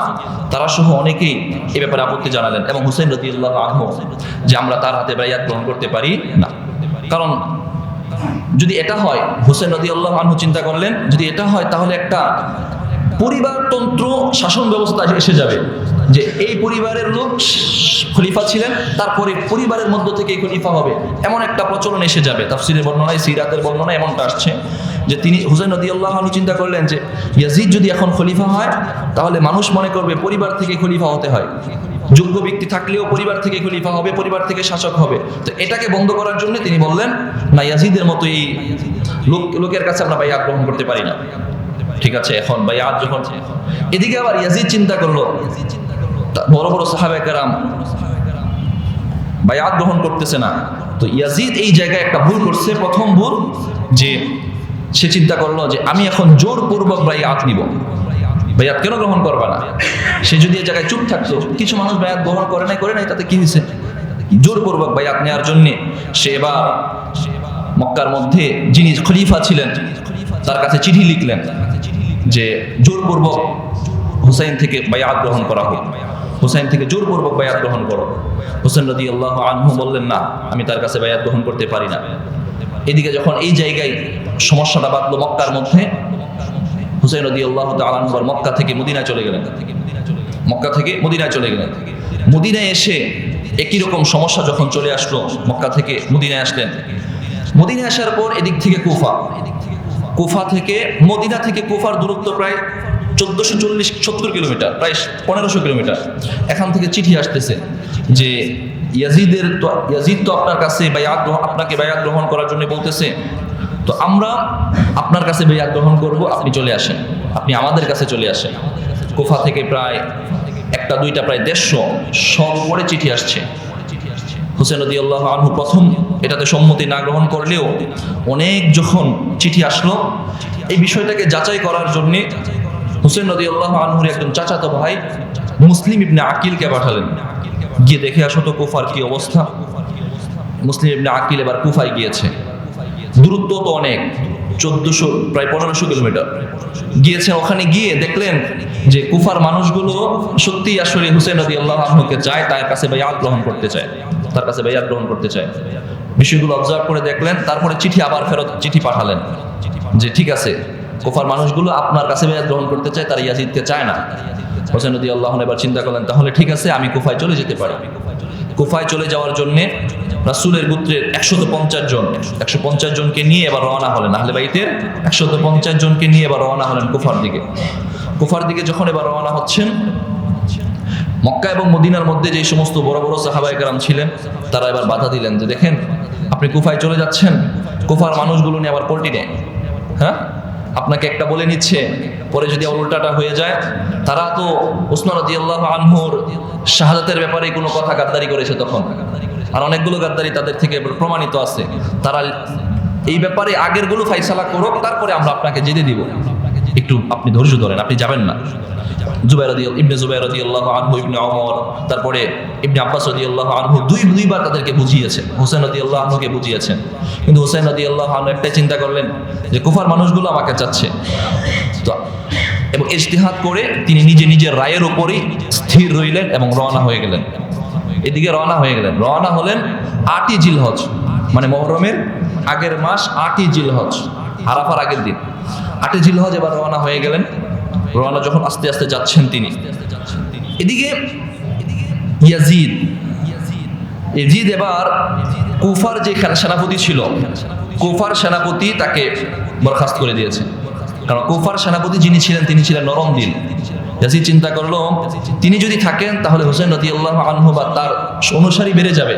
তারা সহ অনেকেই এই ব্যাপারে আপত্তি জানালেন, এবং হুসাইন রাদিয়াল্লাহু আনহু, যে আমরা তার হাতে বাইয়াত গ্রহণ করতে পারি না। কারণ যদি এটা হয়, হুসাইন রাদিয়াল্লাহু আনহু চিন্তা করলেন, যদি এটা হয় তাহলে একটা পরিবারতন্ত্র শাসন ব্যবস্থা এসে যাবে, যে এই পরিবারের লোক খলিফা ছিলেন, তারপরে পরিবারের মধ্য থেকে খলিফা হবে, এমন একটা প্রচলন এসে যাবে। তাফসীরের বর্ণনায়, সিরাতের বর্ণনায় এমনটা আসছে যে তিনি হুসাইন রাদিয়াল্লাহু আনহু চিন্তা করলেন যে ইয়াজিদ যদি এখন খলিফা হয় তাহলে মানুষ মনে করবে পরিবার থেকে খলিফা হতে হয়, যোগ্য ব্যক্তি থাকলেও পরিবার থেকে খলিফা হবে, পরিবার থেকে শাসক হবে। তো এটাকে বন্ধ করার জন্য তিনি বললেন, না, ইয়াজিদের মতো এই লোকের কাছে আমরা বাইয়াত গ্রহণ করতে পারি না। ঠিক আছে, এখন বাইয়াত যখন, এদিকে আবার ইয়াজিদ চিন্তা করলো বড় বড় সাহাবায়ে কেরাম বাইয়াত গ্রহণ করতেছে না, তো ইয়াজিদ এই জায়গায় একটা ভুল করছে। প্রথম ভুল যে সে চিন্তা করলো যে আমি এখন জোরপূর্বক বাইয়াত নিব। বাইয়াত কেন গ্রহণ করবা না? সে যদি এই জায়গায় চুপ থাকতো, কিছু মানুষ বাইয়াত গ্রহণ করে নাই, তাতে কি হয়েছে? জোরপূর্বক বাইয়াত নেওয়ার জন্য সে এবার মক্কার মধ্যে যিনি খলিফা ছিলেন তার কাছে চিঠি লিখলেন যে জোরপূর্বক হুসাইন থেকে বাইয়াত গ্রহণ করা হোক, হুসাইন থেকে জোরপূর্বক বাইয়াত গ্রহণ করো। হুসাইন রাদিয়াল্লাহু আনহু বললেন, না, আমি তার কাছে বাইয়াত গ্রহণ করতে পারি না। এদিকে যখন এই জায়গায় সমস্যাটা বাঁধলো মক্কার মধ্যে, হুসাইন রাদিয়াল্লাহু তাআলা আনহু মক্কা থেকে মদিনায় চলে গেলেন। মক্কা থেকে মদিনায় চলে গেলেন। মদিনায় এসে একই রকম সমস্যা যখন চলে আসলো, মক্কা থেকে মদিনায় আসলেন। মদিনায় আসার পর এদিক থেকে কুফা থেকে, মদিনা থেকে কুফার দূরত্ব প্রায় 1440-70 কিলোমিটার, প্রায় 1500 কিলোমিটার। এখান থেকে চিঠি আসতেছে যে ইয়াজিদ তো আপনার কাছে আপনাকে বাইয়াত গ্রহণ করার জন্য বলতেছে, তো আমরা আপনার কাছে বাইয়াত গ্রহণ করব, আপনি চলে আসেন, আপনি আমাদের কাছে চলে আসেন। কুফা থেকে প্রায় একটা দুইটা প্রায় 150 সর্বোপরে চিঠি আসছে। হুসাইন রাদিয়াল্লাহু আনহু প্রথম এটাতে সম্মতি না গ্রহণ করলেও অনেক যখন চিঠি আসলো, এই বিষয়টাকে যাচাই করার জন্যে হুসাইন রাদিয়াল্লাহু আনহুর একজন চাচাতো ভাই মুসলিম ইবনে আকিলকে পাঠালেন, গিয়ে দেখে আসো তো কুফার কি অবস্থা। মুসলিম ইবনে আকিল এবার কুফায় গিয়েছে। দূরত্ব তো অনেক, 1400 প্রায় 1500 কিলোমিটার গিয়েছেন। ওখানে গিয়ে দেখলেন যে কুফার মানুষগুলো সত্যি আসলে হুসাইন রাদিয়াল্লাহু আনহুকে চায়, তার কাছে বাইয়াত গ্রহণ করতে চায়, তার কাছে বাইয়াত গ্রহণ করতে চায়। বিষয়গুলো অবজার্ভ করে দেখলেন, তারপরে চিঠি পাঠালেন যে ঠিক আছে, কুফার মানুষগুলো আপনার কাছে বাইয়াত গ্রহণ করতে চায়, তারা ইয়াজিদকে চায় না। হুসাইন রাদিয়াল্লাহু আনহু এবার চিন্তা করলেন, তাহলে ঠিক আছে, আমি কুফায় চলে যেতে পারি। কুফায় চলে যাওয়ার জন্য রাসূলের গোত্রের 150 জনকে নিয়ে এবার রওনা হলেন। আহলে বাইতের 150 জনকে নিয়ে এবার রওনা হলেন কুফার দিকে। যখন এবার রওনা হচ্ছেন, মক্কা এবং মদিনার মধ্যে যে সমস্ত বড় বড় সাহাবায়ে কেরাম ছিলেন, তারা এবার বাধা দিলেন যে দেখেন, আপনি কুফায় চলে যাচ্ছেন, কুফার মানুষগুলো নিয়ে আবার পল্টি নেয়, হ্যাঁ, আপনাকে একটা বলে নিচ্ছে, পরে যদি আবার উল্টাটা হয়ে যায়। তারা তো উসমান রাদিয়াল্লাহু আনহুর শাহাদাতের ব্যাপারে কোনো কথা গাদ্দারি করেছে তখন, আর অনেকগুলো গাদ্দারি তাদের থেকে প্রমাণিত আছে। তারা এই ব্যাপারে আগের গুলো ফাইসালা করুক, তারপরে আমরা আপনাকে যেতে দিব, একটু আপনি ধৈর্য ধরেন, আপনি যাবেন না। ইবনে জুবাইর রাদিয়াল্লাহু আনহু, ইবনে ওমর, তারপরে ইবনে আব্বাস রাদিয়াল্লাহু আনহু দুইবার তাদেরকে বুঝিয়েছেন, হুসাইন রাদিয়াল্লাহু আনহুকে বুঝিয়েছেন। কিন্তু হুসাইন রাদিয়াল্লাহু আনহু একটাই চিন্তা করলেন যে কুফার মানুষগুলো আমাকে চাচ্ছে, তো এবং ইজতিহাদ করে তিনি নিজের রায়ের উপরই স্থির রইলেন এবং রওনা হয়ে গেলেন। এদিকে রওনা হলেন 8ই জিলহজ, মানে মুহররমের আগের মাস 8ই জিলহজ, আরাফার আগের দিন 8ই জিলহজ এবার রওনা হয়ে গেলেন। রওনা যখন আস্তে আস্তে যাচ্ছেন তিনি, এদিকে ইয়াজিদ এবার কুফার যে সেনাপতি ছিল, কুফার সেনাপতি তাকে বরখাস্ত করে দিয়েছে। কারণ কুফার সেনাপতি যিনি ছিলেন, তিনি ছিলেন নরম দিল। ইয়াজিদ চিন্তা করলো, তিনি যদি থাকেন তাহলে হুসাইন রাদিয়াল্লাহু আনহু বা তার অনুসারী বেড়ে যাবে।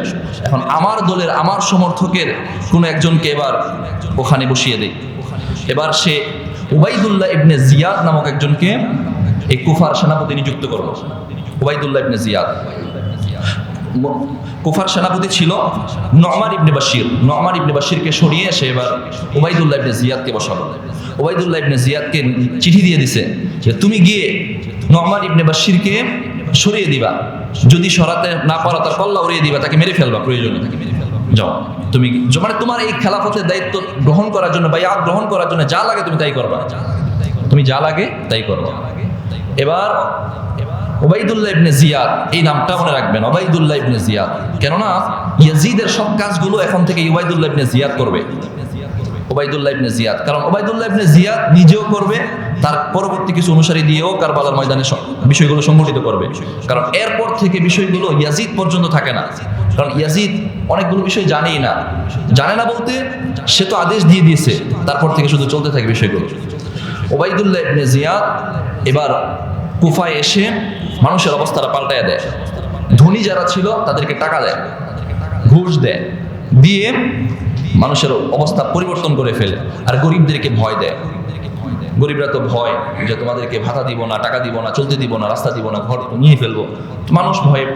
এখন আমার দলের, আমার সমর্থকের কোনো একজনকে এবার ওখানে বসিয়ে দেয়। এবার সে উবাইদুল্লাহ ইবনে জিয়াদ নামক একজনকে এই কুফার সেনাপতি নিযুক্ত করলো। উবাইদুল্লাহ ইবনে জিয়াদ কুফার সেনাপতি ছিল নুমান ইবনে বাশির। নুমান ইবনে বাশিরকে সরিয়ে সে এবার উবাইদুল্লাহ ইবনে জিয়াদকে বসালো। উবাইদুল্লাহ ইবনে জিয়াদকে চিঠি দিয়ে দিছে যে তুমি গিয়ে নুমান ইবনে বাশিরকে সরিয়ে দিবা, যদি সরাতে না পারো তার কল্লা উড়িয়ে দিবা, তাকে মেরে ফেলবা, প্রয়োজনে তাকে মেরে ফেলবা। যাও তুমি, মানে তোমার এই খেলাফতের দায়িত্ব গ্রহণ করার জন্য, বাইআত গ্রহণ করার জন্য যা লাগে তুমি তাই করবা, তুমি যা লাগে তাই করবা। এবার উবাইদুল্লাহ ইবনে জিয়াদ, এই নামটা মনে রাখবেন, উবাইদুল্লাহ ইবনে জিয়াদ, কেননা ইয়াজিদের সব কাজগুলো এখন থেকে উবাইদুল্লাহ ইবনে জিয়াদ করবে। উবাইদুল্লাহ ইবনে জিয়াদ, কারণ উবাইদুল্লাহ ইবনে জিয়াদ নিজেও করবে, তার পরবর্তী কিছু অনুসারী দিয়েও কারবালার ময়দানে বিষয়গুলো সংগঠিত করবে। কারণ এরপর থেকে বিষয়গুলো ইয়াজিদ পর্যন্ত থাকে না, কারণ ইয়াজিদ অনেকগুলো বিষয় জানেই না, জানে না বলতে সে তো আদেশ দিয়ে দিয়েছে, তারপর থেকে শুধু চলতে থাকে বিষয়গুলো। উবাইদুল্লাহ ইবনে জিয়াদ এবার কুফায় এসে মানুষের অবস্থাটা পাল্টায় দেয়। ধনী যারা ছিল তাদেরকে টাকা দেয়, ঘুষ দেয়, দিয়ে মানুষের অবস্থা পরিবর্তন করে ফেলে, আর গরিবদেরকে ভয় দেয়। গরিবরা তো ভয় যে তোমাদেরকে ভাতা দিব না, টাকা দিব না, চলতে দিব না, রাস্তা দিব না, ঘর নিয়ে ফেলবো, মানুষ ভয়ে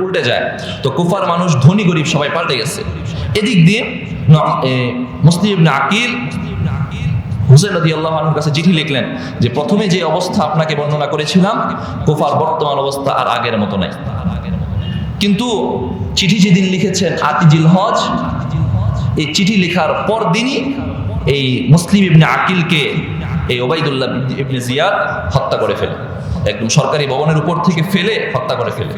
উল্টে যায়। তো কুফার মানুষ ধনী গরিব সবাই পাল্টে গেছে। এদিক দিয়ে মুসলিম ইবনে আকিল হুসাইন রাদিয়াল্লাহু আনহুর কাছে চিঠি লিখলেন যে প্রথমে যে অবস্থা আপনাকে বর্ণনা করেছিলাম, কুফার বর্তমান অবস্থা আর আগের মতো নাই। কিন্তু চিঠি যেদিন লিখেছেন ৮ জিলহজ, এই চিঠি লেখার পর দিনই এই মুসলিম ইবনে আকিলকে এই উবাইদুল্লাহ ইবনে জিয়াদ হত্যা করে ফেলে, একদম সরকারি ভবনের উপর থেকে ফেলে হত্যা করে ফেলে।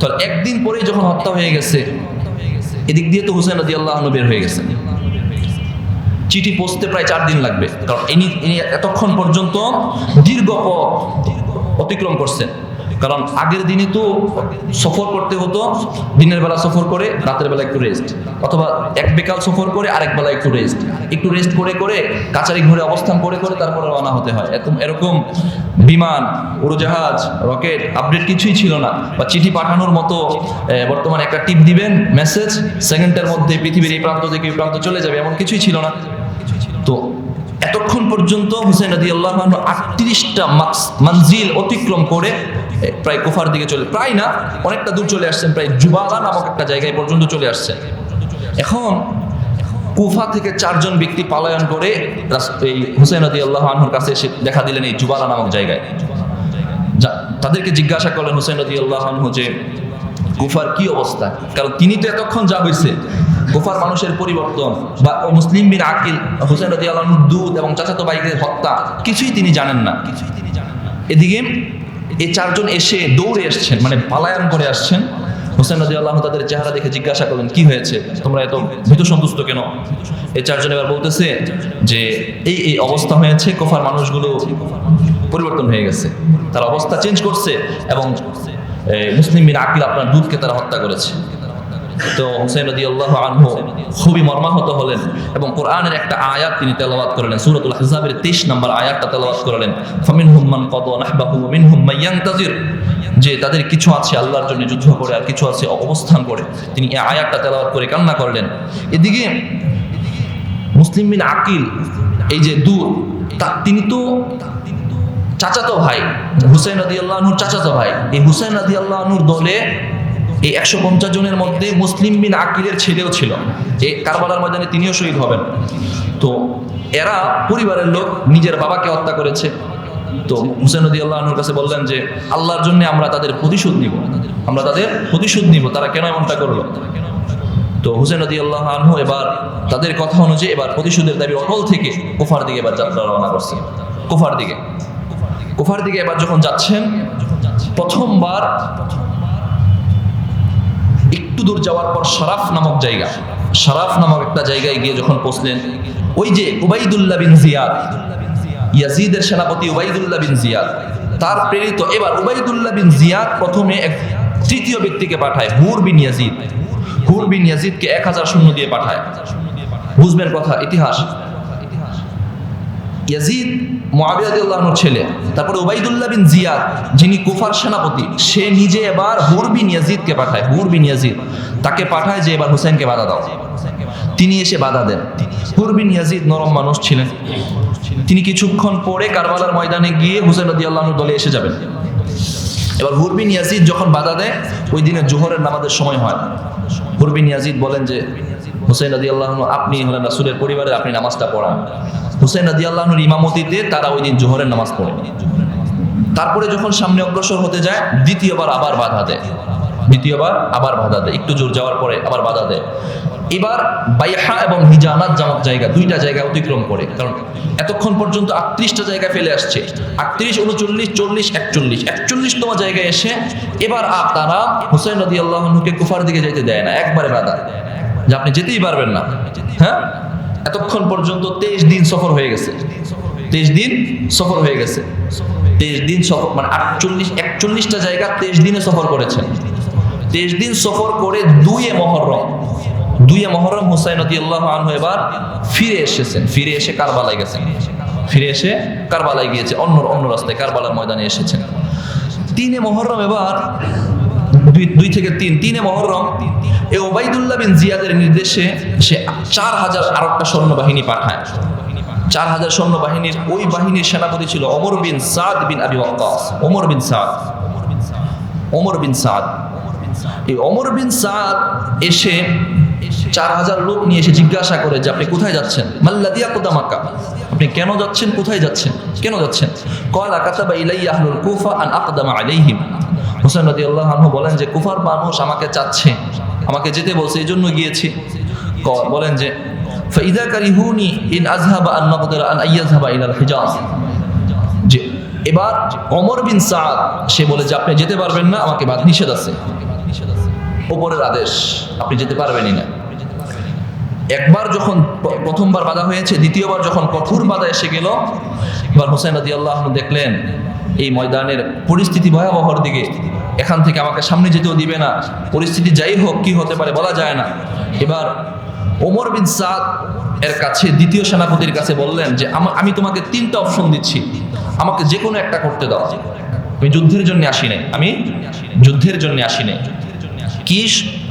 তো একদিন পরেই যখন হত্যা হয়ে গেছে, এদিক দিয়ে তো হুসাইন রাদিয়াল্লাহু আনহু বের হয়ে গেছে। চিঠি পৌঁছতে প্রায় 4 দিন লাগবে, কারণ ইনি এতক্ষণ পর্যন্ত দীর্ঘ পথ অতিক্রম করছেন। কারণ আগের দিনে তো সফর করতে হতো, দিনের বেলা সফর করে রাতের বেলা একটু রেস্ট, অথবা এক বিকাল সফর করে আরেক বেলা একটু রেস্ট করে করে কাচারি ঘরে অবস্থান করে করে তারপরে রওনা হতে হয়। এরকম বিমান, উড়োজাহাজ, রকেট আপডেট কিছুই ছিল না, বা চিঠি পাঠানোর মতো বর্তমানে একটা টিপ দিবেন মেসেজ, সেকেন্ডের মধ্যে পৃথিবীর এই প্রান্ত থেকে এই প্রান্ত চলে যাবে, এমন কিছুই ছিল না। তো এতক্ষণ পর্যন্ত হুসাইন রাদিয়াল্লাহু আনহু ৩৮টা মঞ্জিল অতিক্রম করে প্রায় কুফার দিকে প্রায় না অনেকটা দূর চলে আসছেন, প্রায় জুবালা নামক একটা জায়গায় পর্যন্ত চলে আসছেন। এখন কুফা থেকে 4 জন ব্যক্তি পলায়ন করে এই হুসাইন রাদিয়াল্লাহু আনহুর কাছে এসে দেখা দিলেন এই জুবালা নামক জায়গায়। তাদেরকে জিজ্ঞাসা করলেন হুসাইন রাদিয়াল্লাহু আনহু যে কুফার কি অবস্থা, কারণ তিনি তো এতক্ষণ যা হয়েছে কুফার মানুষের পরিবর্তন বা মুসলিম বিন আকিল হুসাইন রাদিয়াল্লাহু আনহুর দুধ এবং চাচাতো ভাইদের হত্যা কিছুই তিনি জানেন না। এদিকে এই 4 জন এসে দৌড়ে এসছেন, মানে পালায়ন করে আসছেন। হুসাইন রাদিয়াল্লাহু আনহু তাদের চেহারা দেখে জিজ্ঞাসা করলেন কি হয়েছে, তোমরা এত ভীত সন্তুষ্ট কেন? এই 4 জন এবার বলতেছে যে এই অবস্থা হয়েছে, কুফার মানুষগুলো পরিবর্তন হয়ে গেছে, তার অবস্থা চেঞ্জ করছে এবং মুসলিম বিন আকিল আপনার দুধকে তারা হত্যা করেছে। তো হুসাইন রাদিয়াল্লাহু আনহু খুবই মর্মাহত হলেন এবং কোরআনের একটা আয়াত তিনি তেলাওয়াত করলেন, সূরাতুল আহজাবের 23 নম্বর আয়াতটা তেলাওয়াত করলেন, ফামিনহুম মান কাদা নাহবাহু ওয়া মিনহুম মান ইয়ানতাজির, যে তাদের কিছু আছে আল্লাহর জন্য যুদ্ধ করে আর কিছু আছে অবস্থান করে। তিনি এই আয়াতটা তেলাওয়াত করে কান্না করলেন। এদিকে মুসলিম বিন আকিল এই যে তিনি তো চাচাতো ভাই, হুসাইন রাদিয়াল্লাহু আনহুর চাচাতো ভাই। এই হুসাইন রাদিয়াল্লাহু আনহুর দলে এই 150 জনের মধ্যে মুসলিম বিন আকিলের ছেলেও ছিল, এই কারবালার ময়দানে তিনিও শহীদ হবেন। তো এরা পরিবারের লোক নিজের বাবাকে হত্যা করেছে। তো হুসাইন রাদিয়াল্লাহু আনহুর কাছে বললেন যে আল্লাহর জন্য আমরা তাদের প্রতিশোধ নিব, তারা কেন এমনটা করলো। তো হুসাইন রাদিয়াল্লাহু আনহু এবার তাদের কথা অনুযায়ী এবার প্রতিশোধের দাবি অটল থেকে কুফার দিকে এবার যাত্রা রওনা করছেন। কুফার দিকে এবার যখন যাচ্ছেন, প্রথমবার একটু দূর যাওয়ার পর শারাফ নামক একটা জায়গায় গিয়ে যখন পৌঁছলেন, ওই যে উবাইদুল্লাহ বিন জিয়াদ, ইয়াজিদের সেনাপতি উবাইদুল্লাহ বিন জিয়াদ, তার প্রেরিত এবার উবাইদুল্লাহ বিন জিয়াদ প্রথমে এক তৃতীয় ব্যক্তিকে পাঠায়, হুর বিন ইয়াজিদকে 1000 সৈন্য দিয়ে পাঠায়। বুঝবেন কথা, ইতিহাস। ইয়াজিদ মুআবিয়া রাদিয়াল্লাহু আনহুর ছেলে, তারপরে উবাইদুল্লাহ বিন জিয়াদ যিনি কুফার সেনাপতি, সে নিজে এবার হুর বিন ইয়াজিদকে পাঠায়। তাকে পাঠায় যে এবার হুসাইনকে বাধা দাও। তিনি এসে বাধা দেন। হুর বিন ইয়াজিদ নরম মানুষ ছিলেন, তিনি কিছুক্ষণ পরে কারবালার ময়দানে গিয়ে হুসাইন রাদিয়াল্লাহু আনহুর দলে এসে যাবেন। এবার হুর বিন ইয়াজিদ যখন বাধা দেয়, ওই দিনে জোহরের নামাজের সময় হয়। হুর বিন ইয়াজিদ বলেন যে হুসাইন রাদিয়াল্লাহু আনহু, আপনি হলেন রাসূলের পরিবারে, আপনি নামাজটা পড়ান। হুসাইন রাদিয়াল্লাহু আনহুর ইমামতিতে তারা ওই দিন জোহরের নামাজ পড়ে। তারপরে যখন সামনে অগ্রসর হতে যায়, দ্বিতীয়বার আবার বাধা দেয়, একটু জোর যাওয়ার পরে আবার বাধা দেয়। এবার বাইহা এবং হিজানাত জামাত জায়গা, দুইটা জায়গা অতিক্রম করে, কারণ এতক্ষণ পর্যন্ত 38টা জায়গা ফেলে আসছে। 38, 39, 40, 41তম জায়গায় এসে এবার তারা হুসাইন রাদিয়াল্লাহু আনহুকে কুফার দিকে যেতে দেয় না, একবারে বাধা, যে আপনি যেতেই পারবেন না। হ্যাঁ, এতক্ষণ পর্যন্ত 23 দিন সফর হয়ে গেছে, 23 দিন সফর হয়ে গেছে। 23 দিন সফর মানে 41টা জায়গা 23 দিনে সফর করেছেন। 23 দিন সফর করে 2 মুহররম হুসাইন রাদিয়াল্লাহু আনহু এবার ফিরে এসে কারবালায় গেছেন, গিয়েছে অন্য রাস্তায় কারবালার ময়দানে এসেছেন। 3 মুহররম এবার 2 থেকে 3 মুহররম এই উবাইদুল্লাহ বিন জিয়াদের নির্দেশে সে 4000 আরেকটা সৈন্যবাহিনী পাঠায়। 4000 সৈন্যবাহিনীর ওই বাহিনীর সেনাপতি ছিল ওমর বিন সাদ বিন আবি ওয়াক্কাস। ওমর বিন সাদ এই ওমর বিন সাদ এসে 4000 লোক নিয়ে এসে জিজ্ঞাসা করে যে আপনি কোথায় যাচ্ছেন? মাল্লাযী আকদামাকা, আপনি কেন যাচ্ছেন, কোথায় যাচ্ছেন, কেন যাচ্ছেন? ক্বালা কাতাবা ইলাইয়া আহলুল কুফা আন আকদামা আলাইহিম। হুসাইন রাদিয়াল্লাহু আনহু বলেন যে কুফার মানুষ আমাকে চাচ্ছে, আমাকে যেতে বলছে, এই জন্য গিয়েছি। বলেন যে ফাইদা কারিহুনি ইন আযহাবা আন নাকদিরা আন আইয়াযহাবা ইলাল হিজাজ। যে এবার ওমর বিন সাদ সে বলে যে আপনি যেতে পারবেন না, আমাকে নিষেধ আছে, উপরের আদেশ, আপনি যেতে পারবেনই না। একবার যখন প্রথমবার বাধা হয়েছে, দ্বিতীয়বার যখন কঠোর বাধা এসে গেল, এবার হুসাইন রাদিয়াল্লাহু আনহু দেখলেন এই ময়দানের পরিস্থিতি ভয়াবহর দিকে, এখান থেকে আমাকে সামনে যেতেও দিবে না, পরিস্থিতি যাই হোক কি হতে পারে বলা যায় না। এবার ওমর বিন সাদ এর কাছে, দ্বিতীয় সেনাপতির কাছে বললেন যে আমি তোমাকে 3টা অপশন দিচ্ছি, আমাকে যে কোনো একটা করতে দাও, আমি যুদ্ধের জন্য আসি নাই। কি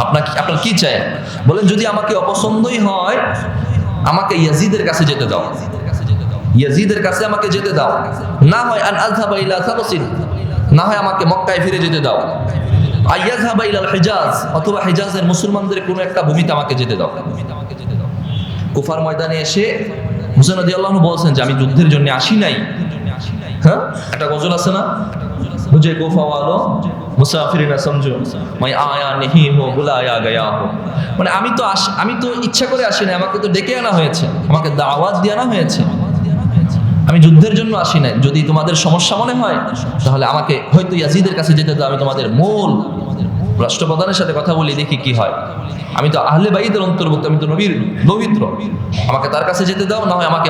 আপনার কি চাই? বলেন যদি আমাকে অপছন্দই হয়, আমাকে ইয়াজিদের কাছে যেতে দাও, আমাকে যেতে দাও, না হয় আন আযহাবা ইলা সাবসিন, না হয় আমাকে মক্কায় ফিরে যেতে দাও, আইয়াযহাবা ইলাল হিজাজ, অথবা হিজাজের মুসলমানদের কোনো একটা ভূমিতে আমাকে যেতে দাও। কুফার ময়দানে এসে হুসাইন রাদিয়াল্লাহু আনহু বলছেন যে আমি যুদ্ধের জন্য আসি নাই। হ্যাঁ, একটা গজল আছে না, মুঝে কুফা ওয়ালো মুসাফির না সমঝো, मैं आया नहीं हो बुलाया गया हो। মানে আমি তো ইচ্ছা করে আসি না, আমাকে তো ডেকে আনা হয়েছে, আমাকে দাওয়াত দিয়ে আনা হয়েছে, আমি যুদ্ধের জন্য আসি নাই। যদি তোমাদের সমস্যা মনে হয় তাহলে আমাকে হয়তো ইয়াজিদের কাছে যেতে দাও, আমি তোমাদের মূল রাষ্ট্রপ্রধানের সাথে কথা বলি, দেখি কি হয়। আমি তো আহলে বাইতের অন্তর্ভুক্ত, আমি তো নবীর পবিত্র, আমাকে তার কাছে যেতে দাও, না হয় আমাকে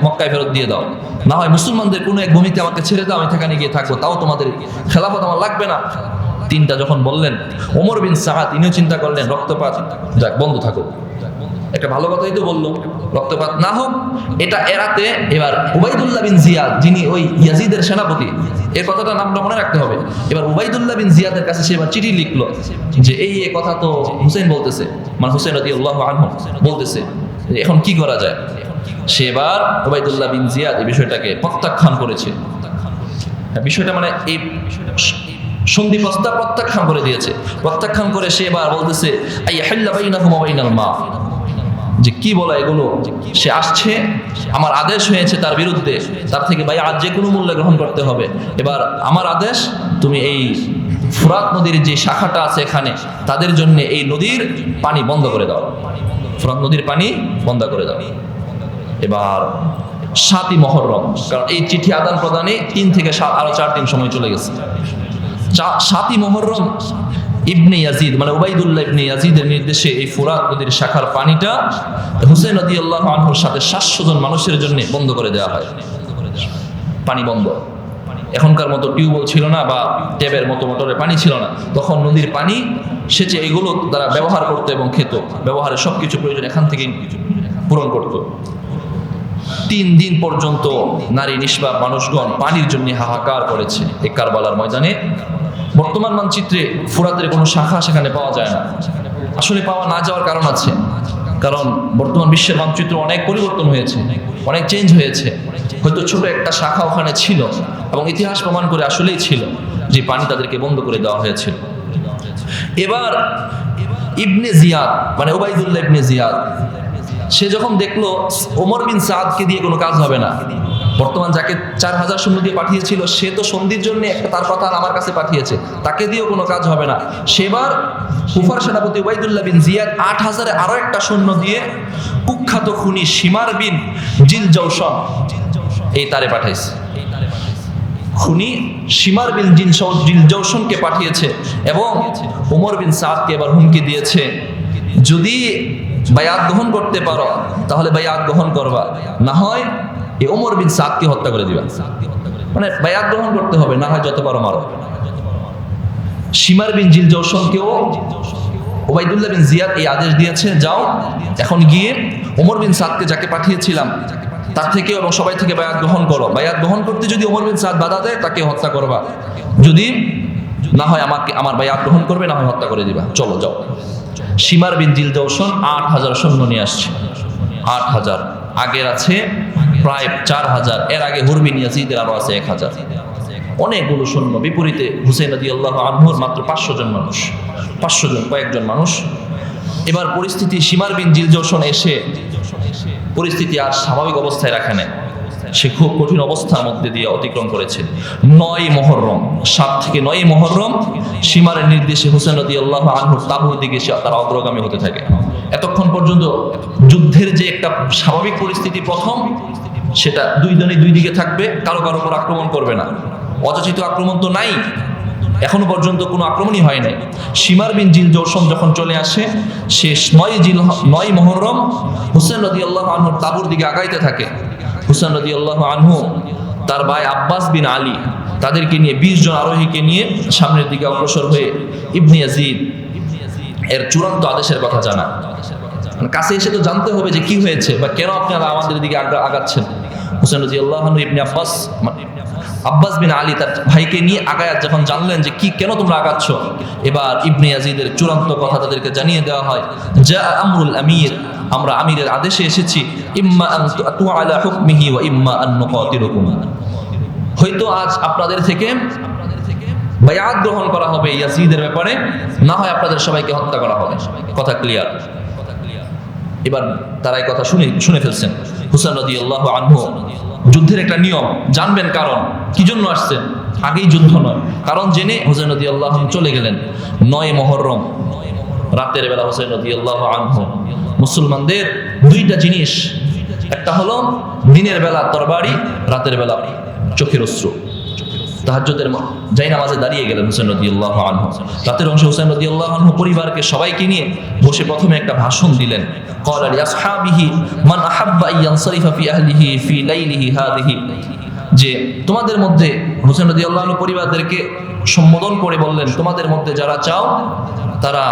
মক্কায় ফেরত দিয়ে দাও, না হয় মুসলমানদের কোনো এক ভূমিতে আমাকে ছেড়ে দাও, আমি সেখানে গিয়ে থাকবো, তাও তোমাদের খেলাফত আমার লাগবে না। 3টা যখন বললেন, ওমর বিন সাদ তিনিও চিন্তা করলেন রক্তপাত যাক বন্ধ থাকুক, একটা ভালো কথাই তো বললো, রক্তপাত না হোক, এটা এড়াতে এবার উবাইদুল্লাহ বিন জিয়াদ, যিনি ওই ইয়াজিদের সেনাপতি, এর কথাটা নামটা মনে রাখতে হবে। এবার উবাইদুল্লাহ বিন জিয়াদের কাছে সে এবার চিঠি লিখলো যে এই কথা তো হুসাইন বলতেছে, মানে হুসাইন রাদিয়াল্লাহু আনহু বলতেছে, এখন কি করা যায়। সে এবার উবাইদুল্লাহ বিন জিয়াদ এই বিষয়টাকে প্রত্যাখ্যান করেছে, বিষয়টা মানে এই সন্ধি প্রস্তাব প্রত্যাখ্যান করে দিয়েছে। প্রত্যাখ্যান করে সে এবার বলতেছে আইয়াহিল্লা বাইনাকুম ওয়া বাইনাল মা, যে কি বলা এগুলো, সে আসছে, আমার আদেশ হয়েছে তার বিরুদ্ধে, তার থেকে ভাই আজ যে কোনো মূল্যে গ্রহণ করতে হবে। এবার আমার আদেশ, তুমি এই ফুরাত নদীর যে শাখাটা আছে এখানে, তাদের জন্য এই নদীর পানি বন্ধ করে দাও, ফুরাত নদীর পানি বন্ধ করে দাও। এবার 7ই মুহররম, কারণ এই চিঠি আদান প্রদানে 3 থেকে 7 আরো 4 দিন সময় চলে গেছে। 7ই মুহররম ইবনে ইয়াজিদ মানে উবাইদুল্লাহ ইবনে ইয়াজিদের নির্দেশে এই ফুরাত নদীর শাখার পানিটা হুসাইন রাদিয়াল্লাহু আনহুর সাথে 700 জন মানুষের জন্য বন্ধ করে দেওয়া হয়। পানি বন্ধ। এখনকার মতো টিউবওয়েল ছিল না বা ট্যাবের মতো মোটরের পানি ছিল না, তখন নদীর পানি সেচে এগুলো তারা ব্যবহার করতো এবং খেত, ব্যবহারের সবকিছু প্রয়োজন এখান থেকেই পূরণ করত। 3 দিন পর্যন্ত নারী নিষ্পাপ মানুষগণ পানির জন্য হাহাকার করেছে এই কারবালার ময়দানে। বর্তমান মানচিত্রে ফুরাতের কোনো শাখা সেখানে পাওয়া যায় না, আসলে পাওয়া না যাওয়ার কারণ আছে। কারণ বর্তমান বিশ্বের মানচিত্র অনেক পরিবর্তন হয়েছে, অনেক চেঞ্জ হয়েছে। হয়তো ছোট একটা শাখা ওখানে ছিল এবং ইতিহাস প্রমাণ করে আসলেই ছিল যে পানি তাদেরকে বন্ধ করে দেওয়া হয়েছিল। এবার ইবনে জিয়াদ মানে উবাইদুল্লাহ ইবনে জিয়াদ সে যখন দেখলো ওমর বিন সাদকে দিয়ে কোনো কাজ হবে না, বর্তমান যাকে 4000 সৈন্য দিয়ে পাঠিয়েছিল সে তো সন্ধির জন্য একটা তার কথা আমার কাছে পাঠিয়েছে, তাকে দিয়েও কোনো কাজ হবে না, সেবার কুফার সেনাপতি উবাইদুল্লাহ বিন জিয়াদ 8000 আরো একটা সৈন্য দিয়ে কুখ্যাত খুনি শিমার বিন জিলজৌশন এই তারে পাঠাইছে। খুনি শিমার বিন জিলজৌশনকে পাঠিয়েছে এবং ওমর বিন সাদকে এবার হুমকি দিয়েছে, যদি বায়াত গ্রহণ করতে পারো তাহলে বায়াত গ্রহণ করবা, না হয় এই ওমর বিন সাদকে হত্যা করে দিবা। মানে বায়াত গ্রহণ করতে হবে, না হয় যত পারো মারো। শিমার বিন জিলজৌশনকেও উবাইদুল্লাহ বিন জিয়াদ এই আদেশ দিয়েছে, যাও এখন গিয়ে ওমর বিন সাদকে যাকে পাঠিয়েছিলাম তার থেকে এবং সবাই থেকে বায়াত গ্রহণ করো, বায়াত গ্রহণ করতে যদি ওমর বিন সাদ বাধা দেয় তাকে হত্যা করবা, যদি না হয় আমাকে আমার বায়াত গ্রহণ করবে, না হয় হত্যা করে দিবা, চলো যাও। শিমার বিন জিলজৌশন 8000 সৈন্য নিয়ে আসছে, 8000, আগের আছে প্রায় 4000, এর আগে হুর বিন ইয়াজিদের আরো আছে 1000, অনেকগুলো সৈন্য। বিপরীতে হুসাইন রাদিয়াল্লাহু আনহুর মাত্র 500 জন মানুষ, 500 জন, কয়েকজন মানুষ। এবার পরিস্থিতি শিমার বিন জিলজৌশন এসে পরিস্থিতি আর স্বাভাবিক অবস্থায় রাখে নেয়, সে খুব কঠিন অবস্থার মধ্যে দিয়ে অতিক্রম করেছে। 9 মুহররম, 7 থেকে 9 মুহররম শিমারের নির্দেশে হুসাইন রাদিয়াল্লাহু আনহুর তাবুর দিকে তারা অগ্রগামী হতে থাকে। এতক্ষণ পর্যন্ত যুদ্ধের যে একটা স্বাভাবিক পরিস্থিতি প্রথম, সেটা দুই জনই দুই দিকে থাকবে, কারো কারো উপর আক্রমণ করবে না, অযাচিত আক্রমণ তো নাই, এখনো পর্যন্ত কোনো আক্রমণই হয় নাই। শিমার বিন জিলজৌশন যখন চলে আসে, শেষ 9 মুহররম হুসাইন রাদিয়াল্লাহু আনহুর তাবুর দিকে আগাইতে থাকে। হুসাইন রাদিয়াল্লাহু আনহু তার ভাই আব্বাস বিন আলী তাদেরকে নিয়ে 20 জন আরোহীকে নিয়ে সামনের দিকে অগ্রসর হয়ে ইবনে ইয়াজিদ এর চূড়ান্ত আদেশের কথা জানান। কাছে এসে তো জানতে হবে যে কি হয়েছে বা কেন আপনারা আমাদের দিকে আগাচ্ছেন। হুসাইন রাদিয়াল্লাহু আনহু ইবনে আব্বাস বিন আলী তার ভাইকে নিয়ে আগায়াত যখন জানলেন যে কি কেন তোমরা আগাচ্ছ, এবার ইবনে ইয়াজিদের চূড়ান্ত কথা তাদেরকে জানিয়ে দেওয়া হয়, যা আমরুল আমির, আমরা আমিরের আদেশে এসেছি, ইম্মা আন তুআলা হুকমিহি ওয়া ইম্মা আন নুকাতিলুকুম, হয়তো আজ আপনাদের থেকে বায়াত গ্রহণ করা হবে ইয়াজিদের ব্যাপারে, না হয় আপনাদের সবাইকে হত্যা করা হবে। কথা ক্লিয়ার? এবার তারা এই কথা শুনে ফেলছেন। হুসাইন রাদিয়াল্লাহু আনহু যুদ্ধের একটা নিয়ম জানবেন, কারণ কি জন্য আসছেন, আগেই যুদ্ধ নয়, কারণ জেনে হুসাইন রাদিয়াল্লাহু আনহু চলে গেলেন। 9 মুহররম রাতের বেলা হুসাইন রাদিয়াল্লাহু আনহু মুসলমানদের দুইটা জিনিস, একটা হলো দিনের বেলা তরবারি, রাতের বেলা চোখের অশ্রু। তাহাজ্জুদের যাই নামাজে দাঁড়িয়ে গেলেন হুসাইন রাদিয়াল্লাহু আনহু। রাতের অংশে হুসাইন রাদিয়াল্লাহু আনহু পরিবারকে সবাইকে নিয়ে বসে প্রথমে একটা ভাষণ দিলেন। ক্বালা লিআসহাবিহি মান আহাব্বা আন ইয়ানসারিফা ফি আহলিহি ফি লাইলিহি হাযিহি, যে তোমাদের মধ্যে, হুসাইন রাদিয়াল্লাহু আনহু পরিবারদেরকে সম্বোধন করে বললেন, তোমাদের মধ্যে যারা চাও তারা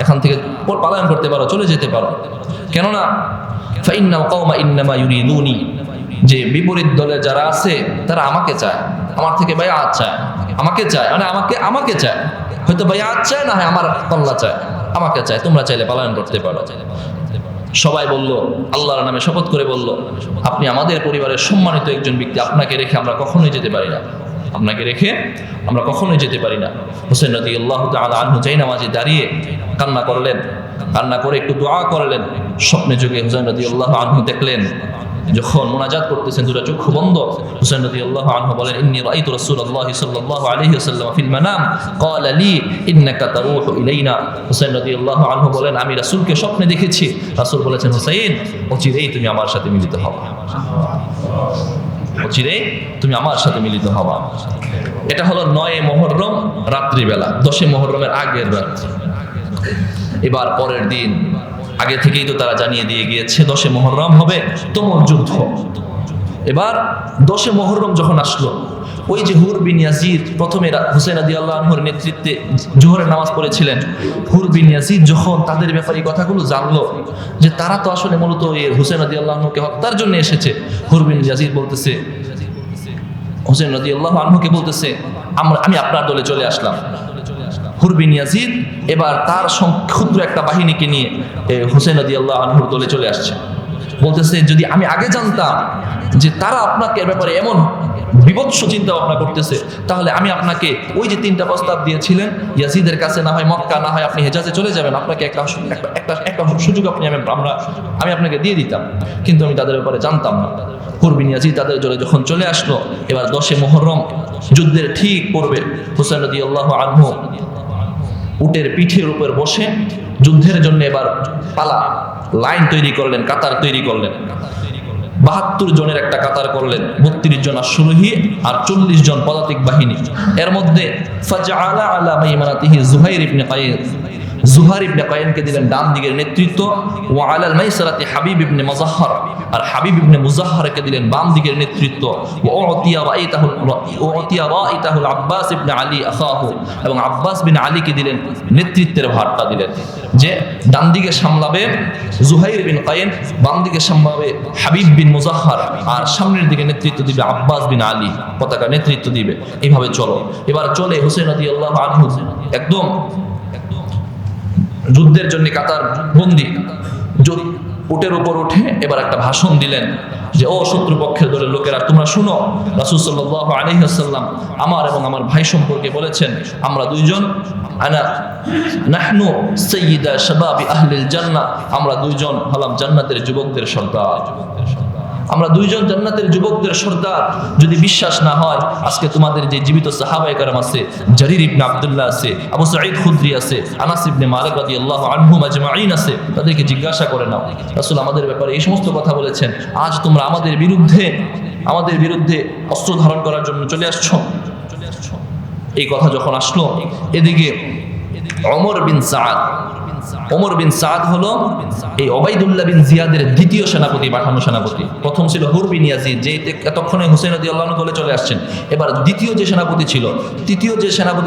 এখান থেকে পলায়ন করতে পারো, চলে যেতে পারো, কেননা ফাইন্না কওমা ইন্নামা ইউরিদুনি, যে বিপরীত দলে যারা আছে তারা আমাকে চায়, আমার থেকে বায়াত চায়, আমাকে চায়, মানে আমাকে চায়, হয়তো বায়াত চায়, না হয় আমার কল্লা চায়, আমাকে চায়, তোমরা চাইলে পলায়ন করতে পারো। সবাই বলল, আল্লাহর নামে শপথ করে বলল, আপনি আমাদের পরিবারের সম্মানিত একজন ব্যক্তি, আপনাকে রেখে আমরা কখনোই যেতে পারি না, আপনাকে রেখে আমরা কখনোই যেতে পারি না। হুসাইন রাদিয়াল্লাহু তাআলা আনহু যাই নামাজে দাঁড়িয়ে কান্না করলেন, কান্না করে একটু দোয়া করলেন। স্বপ্নে যুগে হুসাইন রাদিয়াল্লাহু আনহু দেখলেন যখন মুনাজাত করতেছেন দুটো চক্ষু বন্ধ, হুসাইন রাদিয়াল্লাহু আনহু বলেন, ইন্নী রাআইতু রাসূলুল্লাহি সাল্লাল্লাহু আলাইহি ওয়াসাল্লাম ফিল মানাম ক্বালা লি ইন্নাকা তারুহু ইলাইনা। হুসাইন রাদিয়াল্লাহু আনহু বলেন, আমি রাসূলকে স্বপ্নে দেখেছি, রাসূল বলেছেন, হুসাইন অচিরেই তুমি আমার সাথে মিলিত হবা, অচিরেই তুমি আমার সাথে মিলিত হবা। এটা হলো 9 মুহররম রাত্রিবেলা, 10 মুহররমের আগের রাত। এবার পরের দিন আগে থেকেই তো তারা জানিয়ে দিয়ে গিয়েছে 10 মুহররম হবে তুমুল যুদ্ধ। এবার 10 মুহররম যখন আসলো, ওই যে হুর বিন ইয়াজিদ প্রথমে হুসাইন রাদিয়াল্লাহু আনহুর নেতৃত্বে জোহরের নামাজ পড়েছিলেন, হুর বিন ইয়াজিদ যখন তাদের ব্যাপারে কথাগুলো জানলো যে তারা তো আসলে মূলত এই হুসাইন রাদিয়াল্লাহু আনহুকে হত্যার জন্য এসেছে, হুর বিন ইয়াজিদ বলতেছে, হুসাইন রাদিয়াল্লাহু আনহুকে বলতেছে, আমি আপনার দলে চলে আসলাম। হুর বিন ইয়াজিদ এবার তার ক্ষুদ্র একটা বাহিনীকে নিয়ে হুসাইন রাদিয়াল্লাহু আনহুর দলে চলে আসছে। বলতেছে যদি আমি আগে জানতাম যে তারা আপনাকে এর ব্যাপারে এমন বিভৎস চিন্তা ভাবনা করতেছে, তাহলে আমি আপনাকে ওই যে 3টা প্রস্তাব দিয়েছিলেন, ইয়াজিদের কাছে না হয় মক্কা, না হয় আপনি হেজাজে চলে যাবেন, আপনাকে একটা সুযোগ আমি আপনাকে দিয়ে দিতাম, কিন্তু আমি তাদের ব্যাপারে জানতাম না। হুর বিন ইয়াজিদ তাদের জন্য যখন চলে আসলো, এবার 10 মুহররম যুদ্ধের ঠিক পূর্বে হুসাইন রাদিয়াল্লাহু আনহু উটের পিঠের উপর বসে যুদ্ধের জন্য এবার পালা লাইন তৈরি করলেন, কাতার তৈরি করলেন। 72 জনের একটা কাতার করলেন, 32 জন আশ্বারোহী আর 40 জন পদাতিক বাহিনী। এর মধ্যে ফাজআলা আলা মাইমানাতিহি জুহাইর ইবনে কায়েনকে দিলেন ডান দিকের নেতৃত্ব, ওয়া আলাল মাইসারাতি হাবিব ইবনে মুজাহহার, আর হাবিব ইবনে মুজাহহারকে দিলেন বাম দিকের নেতৃত্ব, ওয়া উতিয়া রাইতাহুল আব্বাস ইবনে আলী আখাহু, এবং আব্বাস বিন আলীকে দিলেন নেতৃত্বের ভারটা দিলেন, যে ডান দিকে সামলাবে জুহাইর বিন কায়েন, বাম দিকে সামলাবে হাবিব বিন মুজাহহার, আর সামনের দিকে নেতৃত্ব দিবে আব্বাস বিন আলী, পতাকা নেতৃত্ব দিবে। এইভাবে চলো। এবার চলে হুসাইন রাদিয়াল্লাহু আনহু একদম যুদ্ধের জন্য কাতার বন্দী উটের উপর উঠে এবার একটা ভাষণ দিলেন যে, ও শত্রুপক্ষের দলের লোকেরা, তোমরা শুনো, রাসূল সাল্লাল্লাহু আলাইহি ওয়াসাল্লাম আমার এবং আমার ভাই সম্পর্কে বলেছেন, আমরা দুইজন নাহনু সাইয়্যিদা শাবাবি আহলিল জান্নাহ, আমরা দুইজন হলাম জান্নাতের যুবকদের সর্দার। আমরা দুইজন জান্নাতের যুবকদের সর্দার। যদি বিশ্বাস না হয়, আজকে তোমাদের যে জীবিত সাহাবায়ে কেরাম আছে, জারির ইবনে আব্দুল্লাহ আছে, আবু সাঈদ খুদরি আছে, আনাস ইবনে মালিক রাদিয়াল্লাহু আনহুম আজমাইন আছে, তাদেরকে জিজ্ঞাসা করে নাও, রাসূল আমাদের ব্যাপারে এই সমস্ত কথা বলেছেন, আজ তোমরা আমাদের বিরুদ্ধে অস্ত্র ধারণ করার জন্য চলে আসছো। এই কথা যখন আসলো, এদিকে ওমর বিন সাদ হলো এই ওবাইদুল্লাহ বিন জিয়াদের দ্বিতীয় সেনাপতি, পাঠানো সেনাপতি। প্রথম ছিল হুর বিন ইয়াজিদ, যে এতক্ষণে হুসাইন রাদিয়াল্লাহু আনহু দলে চলে আসছেন। এবার তৃতীয় যে সেনাপতি